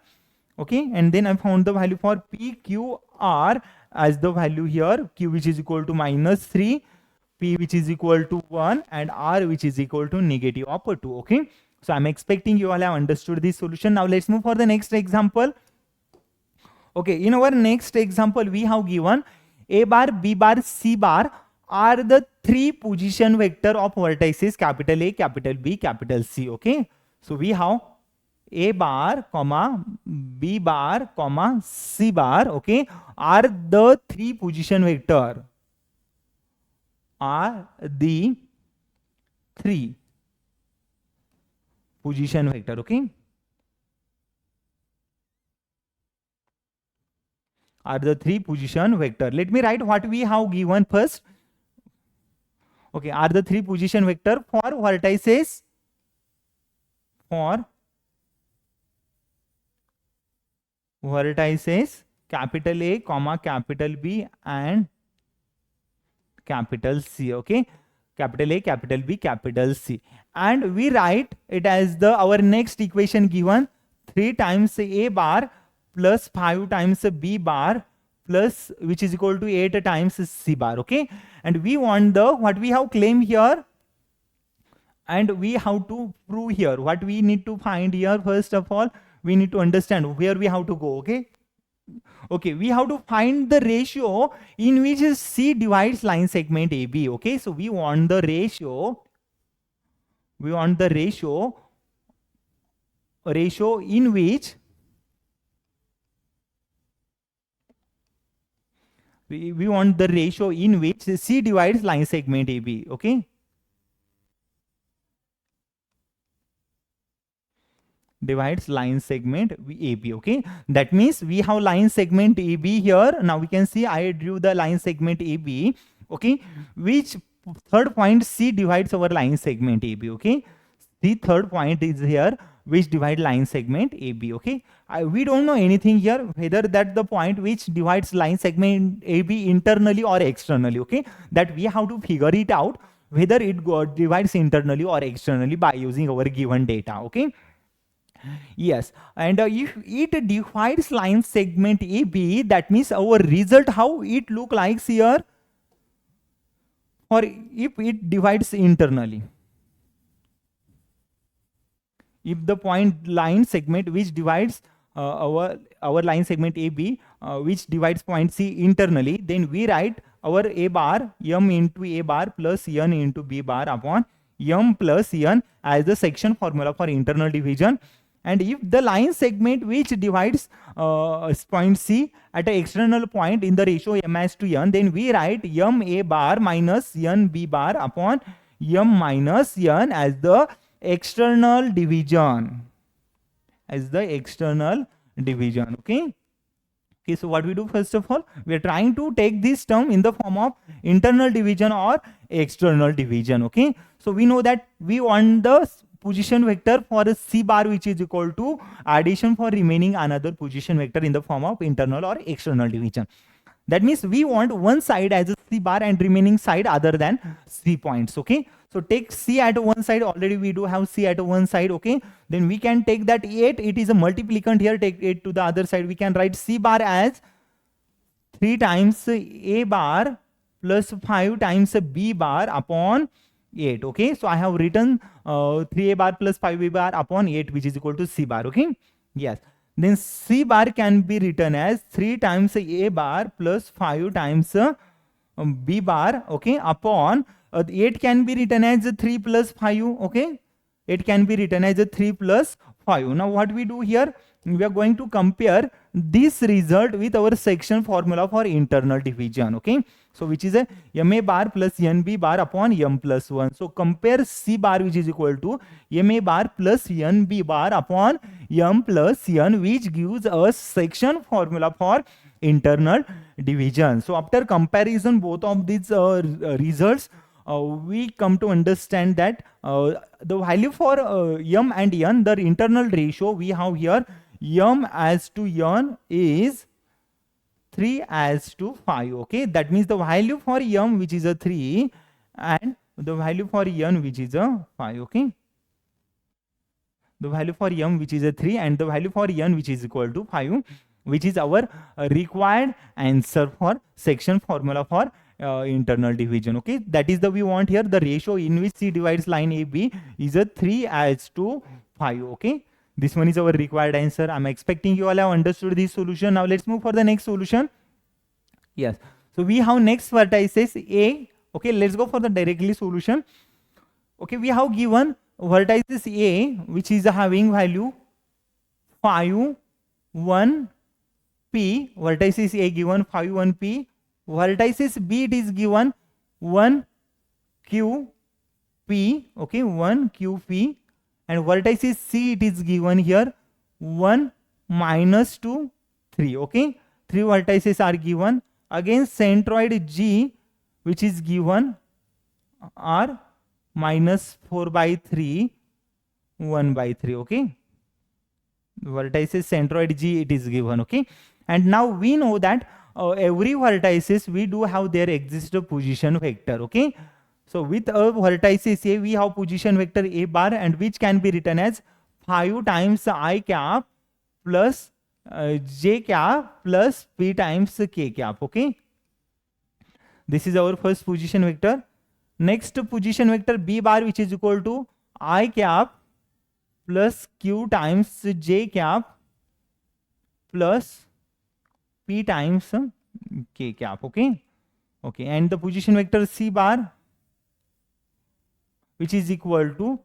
Okay. And then I found the value for p, q, r as the value here, q which is equal to minus 3, p which is equal to 1 and r which is equal to negative of 2. Okay. So I'm expecting you all have understood this solution. Now let's move for the next example. Okay, in our next example, we have given a bar, b bar, c bar are the 3 position vector of vertices capital A, capital B, capital C. Okay, so we have a bar, comma, b bar, comma, c bar. Okay, are the 3 position vector. Are the 3 position vector. Okay. Are the 3 position vector. Let me write what we have given first. Okay, are the 3 position vector for vertices, capital A, comma, capital B and capital C. Okay, capital A, capital B, capital C, and we write it as the our next equation given 3 times a bar plus 5 times b bar plus which is equal to 8 times c bar. Okay, and we want the what we have claimed here and we have to prove here. What we need to find here, first of all we need to understand where we have to go. Okay, okay, we have to find the ratio in which c divides line segment AB. Okay, so we want the ratio in which we want the ratio in which C divides line segment AB. Okay, divides line segment AB. Okay, that means we have line segment AB here. Now we can see I drew the line segment AB. Okay, which third point C divides our line segment AB. Okay, the third point is here which divide line segment AB. Okay, we don't know anything here whether that the point which divides line segment AB internally or externally. Okay, that we have to figure it out whether it divides internally or externally by using our given data. Okay, yes, and if it divides line segment AB, that means our result how it look like here, or if it divides internally. If the point line segment which divides our line segment AB which divides point C internally, then we write our A bar m into A bar plus n into B bar upon m plus n as the section formula for internal division. And if the line segment which divides point C at an external point in the ratio m as to n, then we write m A bar minus n B bar upon m minus n as the external division, division. Okay, so what we do, first of all, we are trying to take this term in the form of internal division or external division. Okay, so we know that we want the position vector for a C bar which is equal to addition for remaining another position vector in the form of internal or external division. That means we want one side as a C bar and remaining side other than C points. Okay, so take C at one side, already we do have C at one side. Okay, then we can take that 8, it is a multiplicand here, take 8 to the other side. We can write C bar as 3 times A bar plus 5 times B bar upon 8. Okay, so I have written 3A bar plus 5B bar upon 8, which is equal to C bar. Okay, yes. Then C bar can be written as 3 times A bar plus 5 times B bar, okay, upon 8 can be written as 3 plus 5, okay. It can be written as 3 plus 5. Now what we do here, we are going to compare this result with our section formula for internal division, okay. So which is a MA bar plus NB bar upon M plus 1. So compare C bar which is equal to MA bar plus NB bar upon M plus N, which gives us section formula for internal division. So after comparison both of these results, we come to understand that the value for M and N, the internal ratio we have here, M as to N is 3 as to 5. Okay, that means the value for M which is a 3 and the value for N which is a 5. Okay, the value for M which is a 3 and the value for N which is equal to 5, which is our required answer for section formula for internal division. Okay, that is the we want here, the ratio in which C divides line AB is a 3 as to 5. Okay, this one is our required answer. I'm expecting you all have understood this solution. Now let's move for the next solution. Yes, so we have next vertices A. Okay, let's go for the directly solution. Okay, we have given vertices A which is having value 5, 1, P. Vertices A given 5, 1, P. Vertices B it is given 1, Q, P. Okay, 1, Q, P. And vertices C it is given here 1, minus 2, 3. Okay, 3 vertices are given. Again centroid G which is given are minus 4 by 3, 1 by 3. Okay, vertices centroid G it is given. Okay, and now we know that every vertices we do have there exist a position vector. Okay, so with a vertices A we have position vector A bar, and which can be written as 5 times I cap plus J cap plus P times K cap. Okay, this is our first position vector. Next position vector B bar which is equal to I cap plus Q times J cap plus P times K cap. Okay, okay, and the position vector C bar which is equal to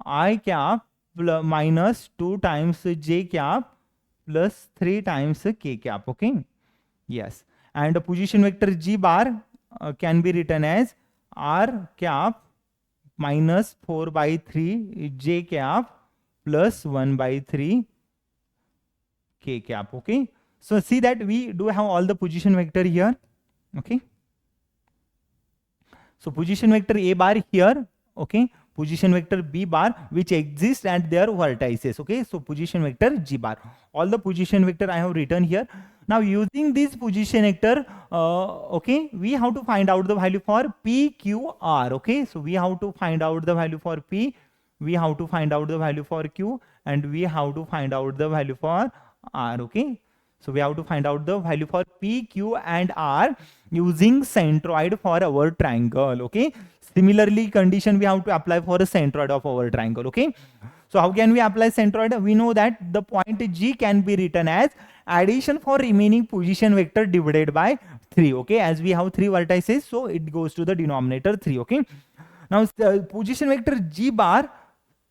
I cap plus minus 2 times J cap plus 3 times K cap. Okay, yes, and the position vector G bar can be written as R cap minus 4 by 3 J cap plus 1 by 3 K cap. Okay, so see that we do have all the position vector here. Okay, so position vector A bar here. Okay, position vector B bar which exists at their vertices. Okay, so position vector G bar, all the position vector I have written here. Now using this position vector, okay, we have to find out the value for P, Q, R. Okay, so we have to find out the value for P, we have to find out the value for Q, and we have to find out the value for R. Okay, so we have to find out the value for P, Q, and R using centroid for our triangle. Okay, similarly condition we have to apply for a centroid of our triangle. Okay, so how can we apply centroid? We know that the point G can be written as addition for remaining position vector divided by 3. Okay, as we have 3 vertices, so it goes to the denominator 3. Okay, now position vector G bar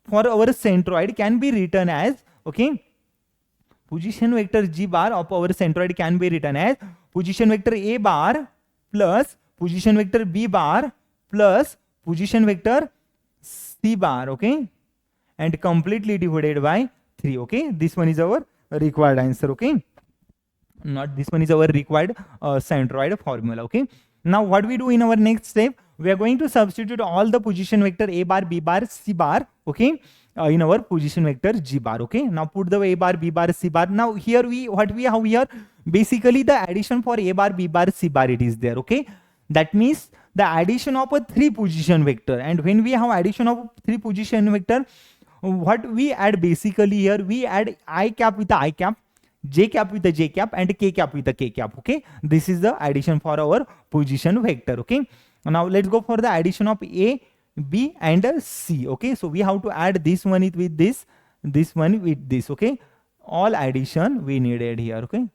for our centroid can be written as, okay, position vector G bar of our centroid can be written as position vector A bar plus position vector B bar plus position vector C bar. Okay, and completely divided by 3. Okay, this one is our required answer. Okay, not this one is our required centroid formula. Okay, now what we do in our next step, we are going to substitute all the position vector a bar, b bar, c bar, okay, in our position vector g bar. Okay, now put the a bar, b bar, c bar. Now here what we have here, basically the addition for a bar, b bar, c bar, it is there. Okay, that means the addition of a 3 position vector, and when we have addition of 3 position vector, what we add basically here, we add I cap with the I cap, j cap with the j cap, and k cap with the k cap. Okay, this is the addition for our position vector. Okay, now let's go for the addition of a, b, and c. Okay, so we have to add this one with this one with this. Okay, all addition we needed here. Okay,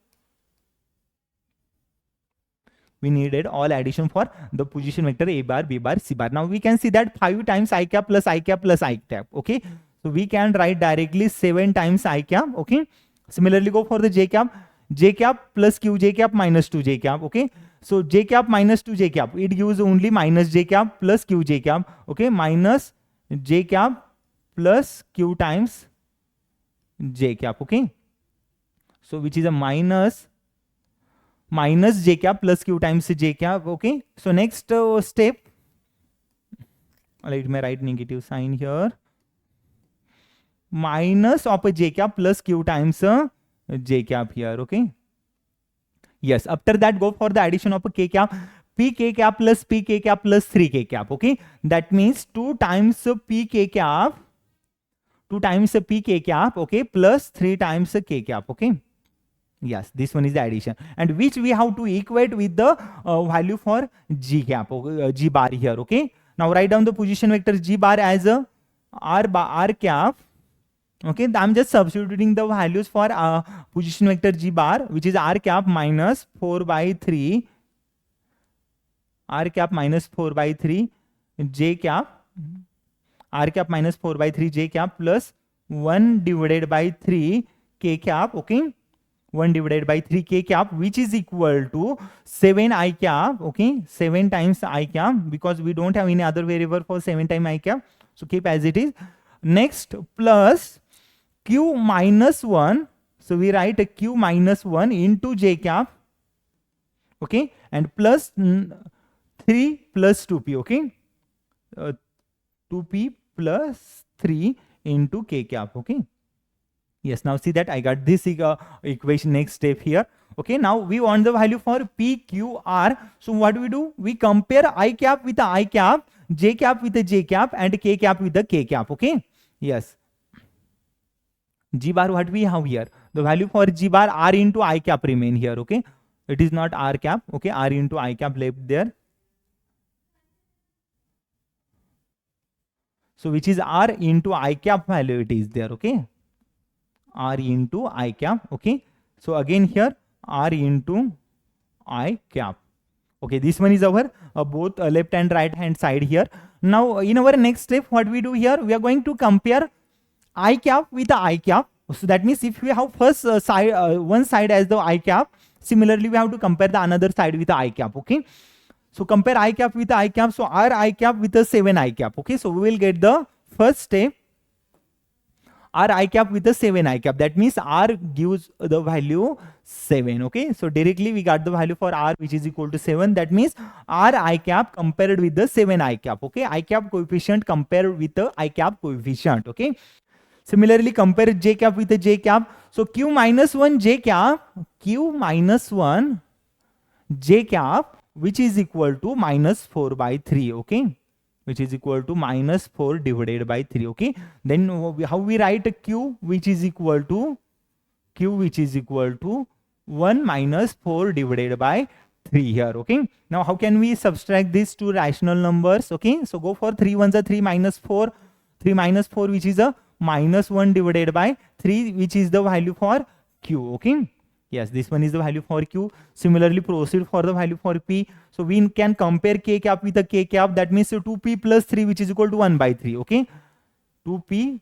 we needed all addition for the position vector a bar, b bar, c bar. Now we can see that 5 times I cap plus I cap plus I cap. Okay, so we can write directly 7 times I cap. Okay, similarly go for the j cap plus q j cap minus 2 j cap. Okay, so j cap minus 2 j cap, it gives only minus j cap plus q j cap. Okay, minus j cap plus q times j cap. Okay, so which is a minus j cap plus q times j cap. Okay, so next step, let me write negative sign here, minus of a j cap plus q times j cap here. Okay, yes, after that go for the addition of a k cap, p k cap plus 3 k cap. Okay, that means 2 times p k cap, okay, plus 3 times k cap. Okay, yes, this one is the addition, and which we have to equate with the value for g cap, g bar here. Okay, now write down the position vector g bar as a r cap. Okay, I'm just substituting the values for position vector g bar, which is r cap minus 4 by 3, r cap minus 4 by 3 j cap, r cap minus 4 by 3 j cap plus 1 divided by 3 k cap. Okay, 1 divided by 3 k cap, which is equal to 7 I cap. Okay, 7 times I cap, because we don't have any other variable for 7 times I cap, so keep as it is. Next, plus q minus 1, so we write a q minus 1 into j cap. Okay, and plus 3 plus 2p. Okay, 2p plus 3 into k cap. Okay, yes, now see that I got this equation. Next step here. Okay, now we want the value for p, q, r. So what do? We compare I cap with the I cap, j cap with the j cap, and k cap with the k cap. Okay, yes. G bar, what we have here? The value for G bar, R into I cap remain here. Okay, it is not R cap. Okay, R into I cap left there. So which is R into I cap value, it is there. Okay, R into I cap. Okay, so again here R into I cap. Okay, this one is our both left and right hand side here. Now in our next step, what we do here, we are going to compare I cap with the I cap. So that means if we have first one side as the I cap, similarly we have to compare the another side with the I cap. Okay, so compare I cap with the I cap. So R I cap with the 7 I cap. Okay, so we will get the first step R I cap with the 7 I cap. That means R gives the value 7. Okay, so directly we got the value for R, which is equal to 7. That means R I cap compared with the 7 I cap. Okay, I cap coefficient compared with the I cap coefficient. Okay, similarly compare j cap with the j cap. So q minus 1 j cap, which is equal to minus 4 by 3. Okay, which is equal to minus 4 divided by 3. Okay, then how we write a q, which is equal to 1 minus 4 divided by 3 here. Okay, now how can we subtract these two rational numbers? Okay, so go for 3 ones are 3 minus 4, 3 minus 4, which is a minus 1 divided by 3, which is the value for q. Okay, yes, this one is the value for q. Similarly proceed for the value for p. So we can compare k cap with the k cap. That means 2p plus 3, which is equal to 1 by 3. Okay, 2p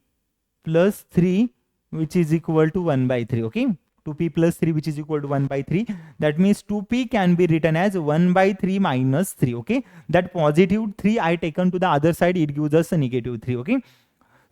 plus 3, which is equal to 1 by 3. Okay, 2p plus 3, which is equal to 1 by 3. That means 2p can be written as 1 by 3 minus 3. Okay, that positive 3 I taken to the other side, it gives us a negative 3. Okay,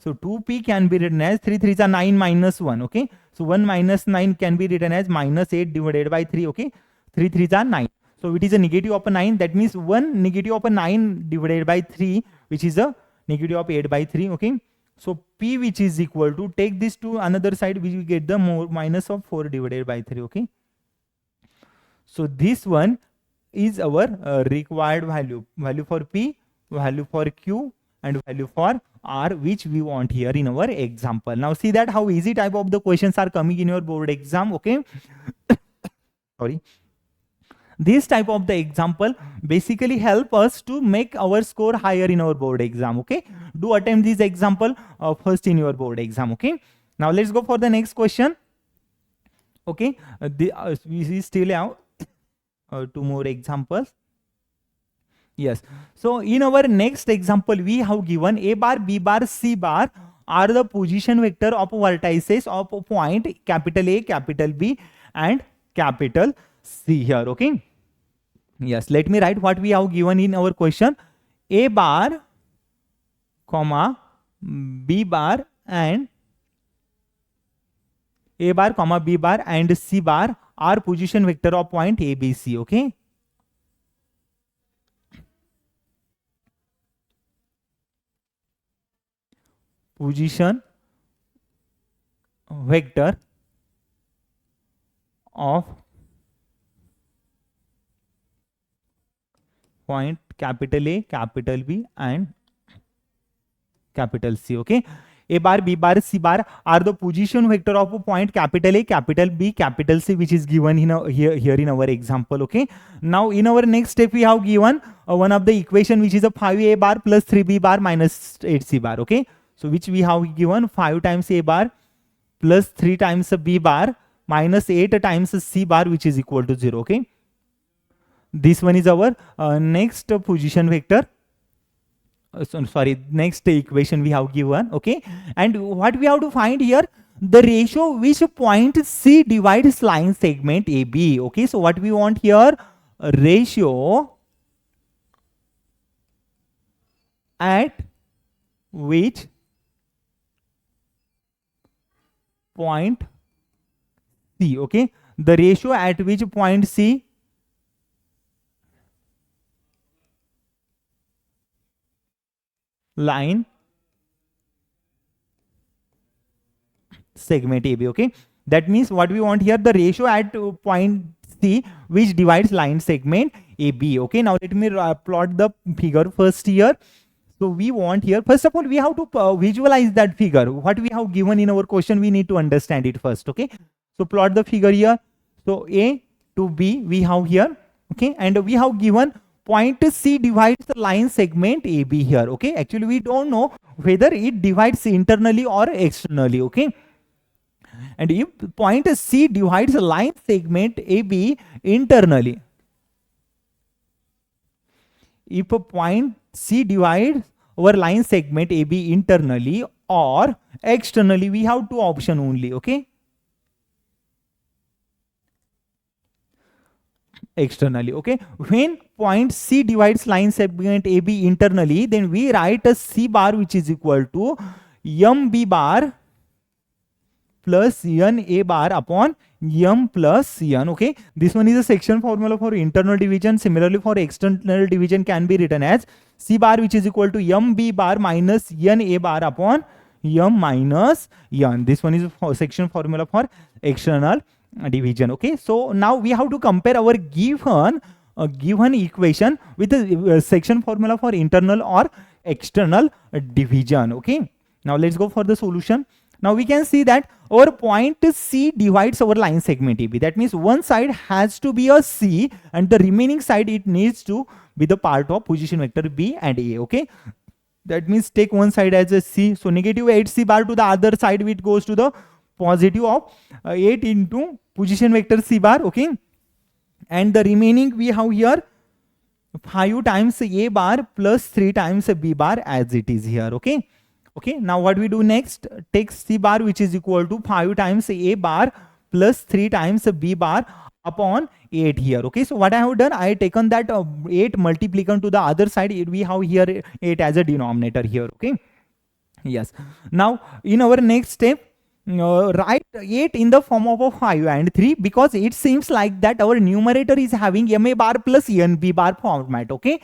So 2p can be written as 3 3s are 9 minus 1. Okay, so 1 minus 9 can be written as minus 8 divided by 3. Okay, 3 3s are 9. So it is a negative of a 9. That means 1 negative of a 9 divided by 3, which is a negative of 8 by 3. Okay, so p, which is equal to, take this to another side, we will get the minus of 4 divided by 3. Okay, so this one is our required value for p, value for q, and value for r, which we want here in our example. Now see that how easy type of the questions are coming in your board exam. Okay, sorry. This type of the example basically help us to make our score higher in our board exam. Okay, do attempt this example first in your board exam. Okay, now let's go for the next question. Okay, we still have 2 more examples. Yes, so in our next example we have given a bar, b bar, c bar are the position vector of vertices of a point capital A, capital B, and capital C here. Okay, yes, let me write what we have given in our question. A bar, comma, b bar, and a bar, comma, b bar, and c bar are position vector of point A, B, C. Okay, position vector of point capital A, capital B, and capital C. Okay, a bar, b bar, c bar are the position vector of a point capital A, capital B, capital C, which is given in here in our example. Okay, now in our next step we have given one of the equation, which is a 5a bar plus 3b bar minus 8c bar. Okay, so which we have given 5 times a bar plus 3 times b bar minus 8 times c bar, which is equal to 0. Okay, this one is our next position vector. Next equation we have given. Okay, and what we have to find here, the ratio which point C divides line segment AB. Okay, so what we want here, ratio at which point C, okay, the ratio at which point C line segment AB. Okay, that means what we want here, the ratio at point C which divides line segment AB. Okay, now let me plot the figure first here. So we want here, first of all, we have to visualize that figure. What we have given in our question, we need to understand it first. Okay, so plot the figure here. So A to B we have here. Okay, and we have given point C divides the line segment AB here. Okay, actually we don't know whether it divides internally or externally. Okay, and if point C divides the line segment AB internally, if a point C divides our line segment AB internally or externally, we have 2 options only. Okay, externally. Okay, when point C divides line segment AB internally, then we write a C bar which is equal to MB bar plus NA bar upon M plus N. Okay, this one is a section formula for internal division. Similarly, for external division can be written as C bar which is equal to MB bar minus NA bar upon M minus N. This one is a section formula for external division. Okay, so now we have to compare our given equation with the section formula for internal or external division. Okay, now let's go for the solution. Now we can see that our point C divides our line segment AB. That means one side has to be a C and the remaining side it needs to be the part of position vector B and A. Okay, that means take one side as a C. So negative 8C bar to the other side, it goes to the positive of 8 into position vector C bar. Okay, and the remaining we have here 5 times A bar plus 3 times B bar as it is here. Okay, okay, now what we do next, take C bar which is equal to 5 times A bar plus 3 times B bar upon 8 here. Okay, so what I have done, I have taken that 8 multiplicand to the other side, we have here 8 as a denominator here. Okay, Yes. Now in our next step, write 8 in the form of a 5 and 3, because it seems like that our numerator is having ma bar plus nb bar format. Okay,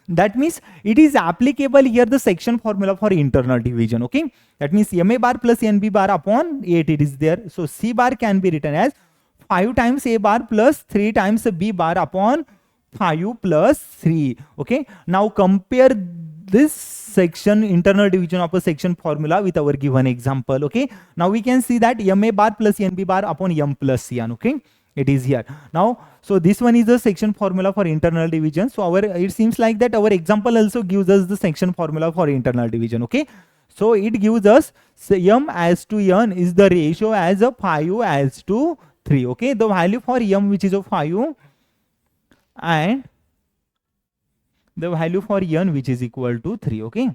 that means it is applicable here, the section formula for internal division. Okay, that means ma bar plus nb bar upon 8 it is there. So c bar can be written as 5 times a bar plus 3 times b bar upon 5 plus 3. Okay, now compare this section internal division of a section formula with our given example. Okay, now we can see that ma bar plus nb bar upon m plus n. Okay, it is here now. So this one is the section formula for internal division. So our, it seems like that our example also gives us the section formula for internal division. Okay, so it gives us m as to n is the ratio as a 5 as to 3. Okay, the value for m which is of 5 and the value for n which is equal to 3. Okay,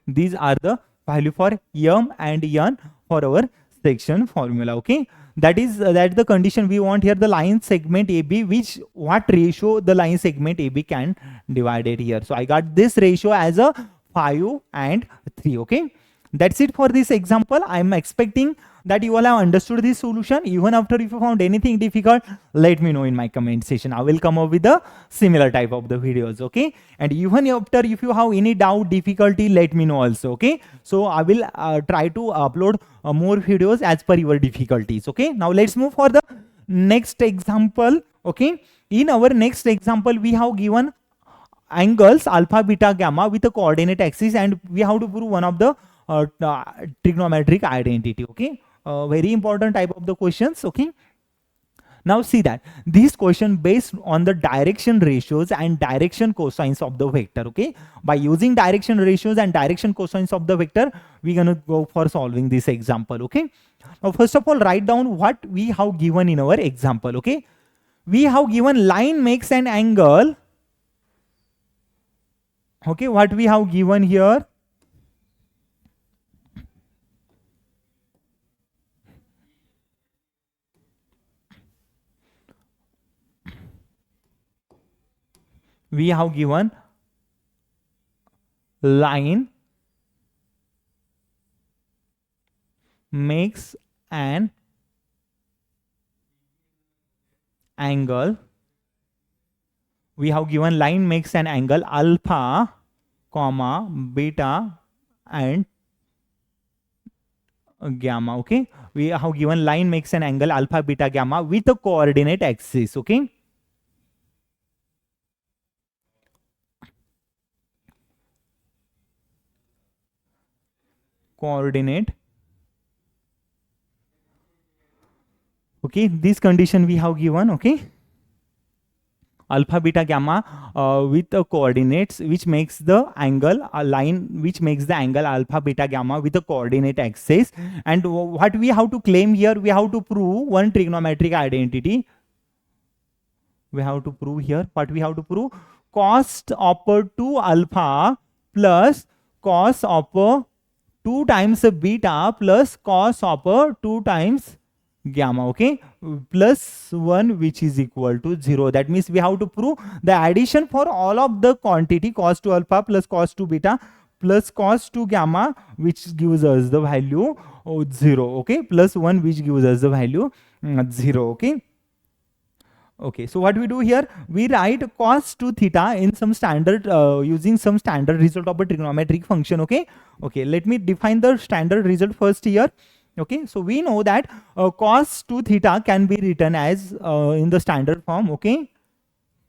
these are the value for m and n for our section formula. Okay, that is that the condition we want here, the line segment AB, which what ratio the line segment AB can divide it here. So I got this ratio as a 5 and 3. Okay, that's it for this example. I'm expecting that you all have understood this solution. Even after, if you found anything difficult, let me know in my comment section. I will come up with a similar type of the videos. Okay, and even after, if you have any doubt, difficulty, let me know also. Okay, so I will try to upload more videos as per your difficulties. Okay, now let's move for the next example. Okay, in our next example we have given angles alpha, beta, gamma with a coordinate axis, and we have to prove one of the trigonometric identity. Okay, very important type of the questions. Okay, now see that this question based on the direction ratios and direction cosines of the vector. Okay, by using direction ratios and direction cosines of the vector, we're gonna go for solving this example. Okay, now first of all, write down what we have given in our example. Okay, we have given line makes an angle. Okay, what we have given here, we have given line makes an angle. We have given line makes an angle alpha, comma, beta and gamma. Okay, we have given line makes an angle alpha, beta, gamma with a coordinate axis. Okay, coordinate. Okay, this condition we have given. Okay, alpha, beta, gamma with the coordinates which makes the angle, a line which makes the angle alpha, beta, gamma with the coordinate axis. And what we have to claim here, we have to prove one trigonometric identity. We have to prove here, what we have to prove, cos of 2 alpha plus cos of 2 times beta plus cos of 2 times gamma. Okay, plus 1 which is equal to 0. That means we have to prove the addition for all of the quantity cos 2 alpha plus cos 2 beta plus cos 2 gamma, which gives us the value 0. Okay, plus 1 which gives us the value 0. Okay, okay, so what we do here, we write cos 2 theta in some standard using some standard result of a trigonometric function. Okay, okay, let me define the standard result first here. Okay, so we know that cos 2 theta can be written as in the standard form. Okay,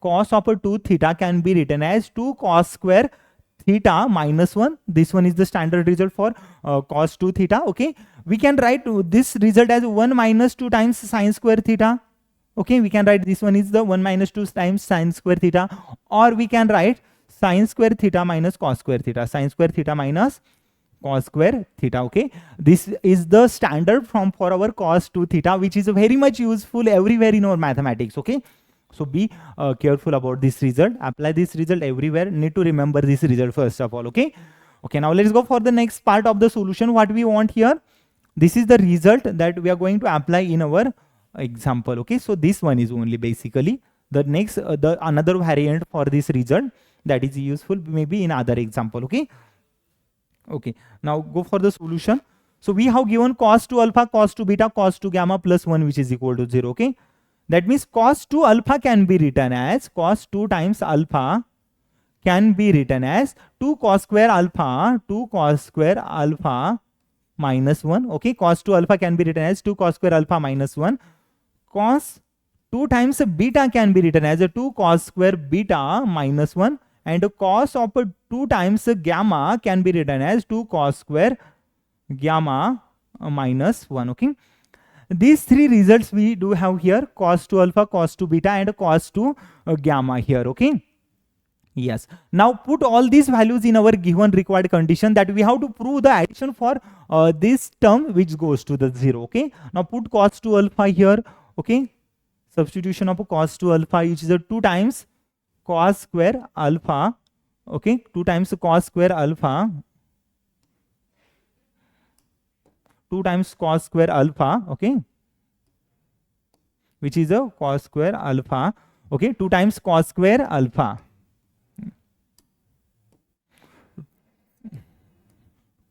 cos of 2 theta can be written as 2 cos square theta minus 1. This one is the standard result for cos 2 theta. Okay, we can write this result as 1 minus 2 times sine square theta. Okay, we can write this one is the 1 minus 2 times sine square theta, or we can write sine square theta minus cos square theta, sine square theta minus cos square theta. Okay, this is the standard form for our cos 2 theta, which is very much useful everywhere in our mathematics. Okay, so be careful about this result, apply this result everywhere, need to remember this result first of all. Okay, okay, now let's go for the next part of the solution. What we want here, this is the result that we are going to apply in our example. Okay, so this one is only basically the next the another variant for this result that is useful maybe in other example. Okay, Okay, now go for the solution. So we have given cos 2 alpha, cos 2 beta, cos 2 gamma plus 1, which is equal to 0. Okay, that means cos 2 alpha can be written as cos 2 times alpha can be written as 2 cos square alpha, 2 cos square alpha minus 1. Okay, cos 2 alpha can be written as 2 cos square alpha minus 1. Cos 2 times beta can be written as a 2 cos square beta minus 1, and cos of 2 times gamma can be written as 2 cos square gamma minus 1. Okay, these three results we do have here: cos 2 alpha, cos 2 beta, and cos 2 gamma here. Okay, yes, now put all these values in our given required condition that we have to prove the addition for this term which goes to the 0. Okay, now put cos 2 alpha here. Okay, substitution of cos 2 alpha, which is a 2 times cos square alpha. Okay, 2 times cos square alpha, 2 times cos square alpha. Okay, which is a cos square alpha. Okay, 2 times cos square alpha,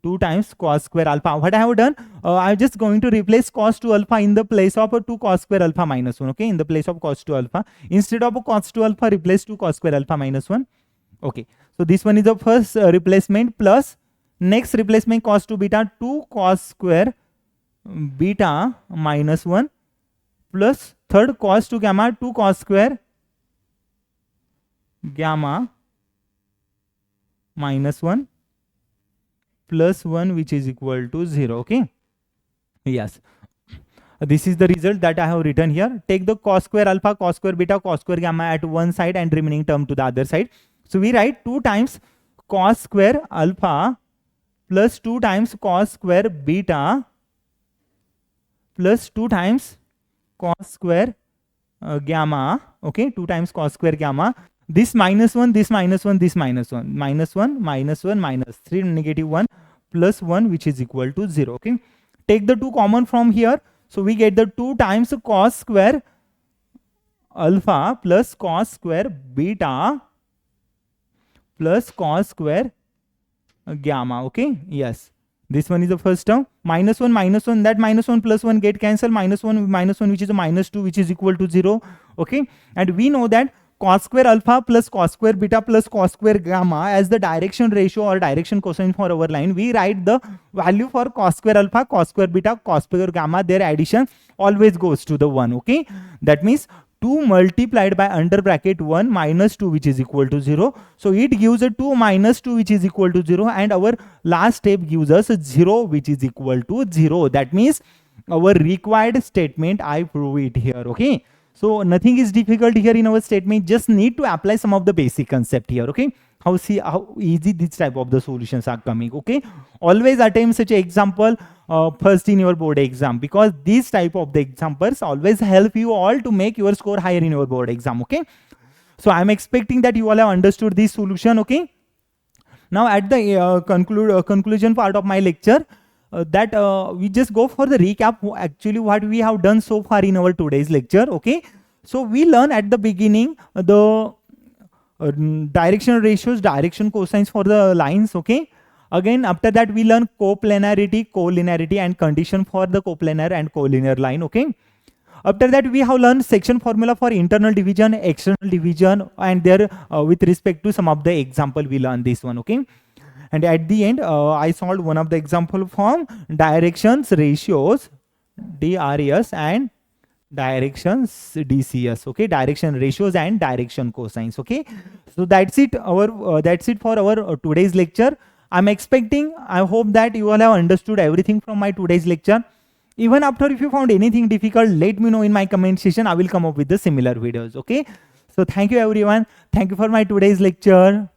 2 times cos square alpha. What I have done, I'm just going to replace cos 2 alpha in the place of 2 cos square alpha minus 1. Okay, in the place of cos 2 alpha, instead of cos 2 alpha, replace 2 cos square alpha minus 1. Okay, so this one is the first replacement, plus next replacement cos 2 beta, 2 cos square beta minus 1, plus third cos 2 gamma, 2 cos square gamma minus 1 plus 1, which is equal to 0. Okay, yes, this is the result that I have written here. Take the cos square alpha, cos square beta, cos square gamma at one side and remaining term to the other side. So we write 2 times cos square alpha plus 2 times cos square beta plus 2 times cos square gamma. Okay, 2 times cos square gamma. This minus 1, this minus 1, this minus 1, minus 1, minus 1, minus 3, negative 1, plus 1, which is equal to 0. Okay, take the 2 common from here. So we get the 2 times cos square alpha plus cos square beta plus cos square gamma. Okay, yes, this one is the first term. Minus 1, that minus 1 plus 1 get cancelled. Minus 1, which is a minus 2, which is equal to 0. Okay, and we know that cos square alpha plus cos square beta plus cos square gamma as the direction ratio or direction cosine for our line. We write the value for cos square alpha, cos square beta, cos square gamma, their addition always goes to the 1. Okay, that means 2 multiplied by under bracket 1 minus 2, which is equal to 0. So it gives a 2 minus 2, which is equal to 0, and our last step gives us a 0, which is equal to 0. That means our required statement, I prove it here. Okay, so nothing is difficult here in our statement, just need to apply some of the basic concept here. Okay, how easy this type of the solutions are coming. Okay, always attempt such an example first in your board exam, because these type of the examples always help you all to make your score higher in your board exam. Okay, so I'm expecting that you all have understood this solution. Okay, now at the conclusion part of my lecture, we just go for the recap actually what we have done so far in our today's lecture. Okay, so we learn at the beginning the direction ratios, direction cosines for the lines. Okay, again after that we learn coplanarity, collinearity, and condition for the coplanar and collinear line. Okay, after that we have learned section formula for internal division, external division, and there with respect to some of the example we learned this one. Okay, and at the end I solved one of the example from directions ratios DRS and directions DCS. Okay, direction ratios and direction cosines. Okay, so that's it for our today's lecture. I'm expecting, I hope that you all have understood everything from my today's lecture. Even after, if you found anything difficult, let me know in my comment section. I will come up with the similar videos. Okay, so thank you everyone. Thank you for my today's lecture.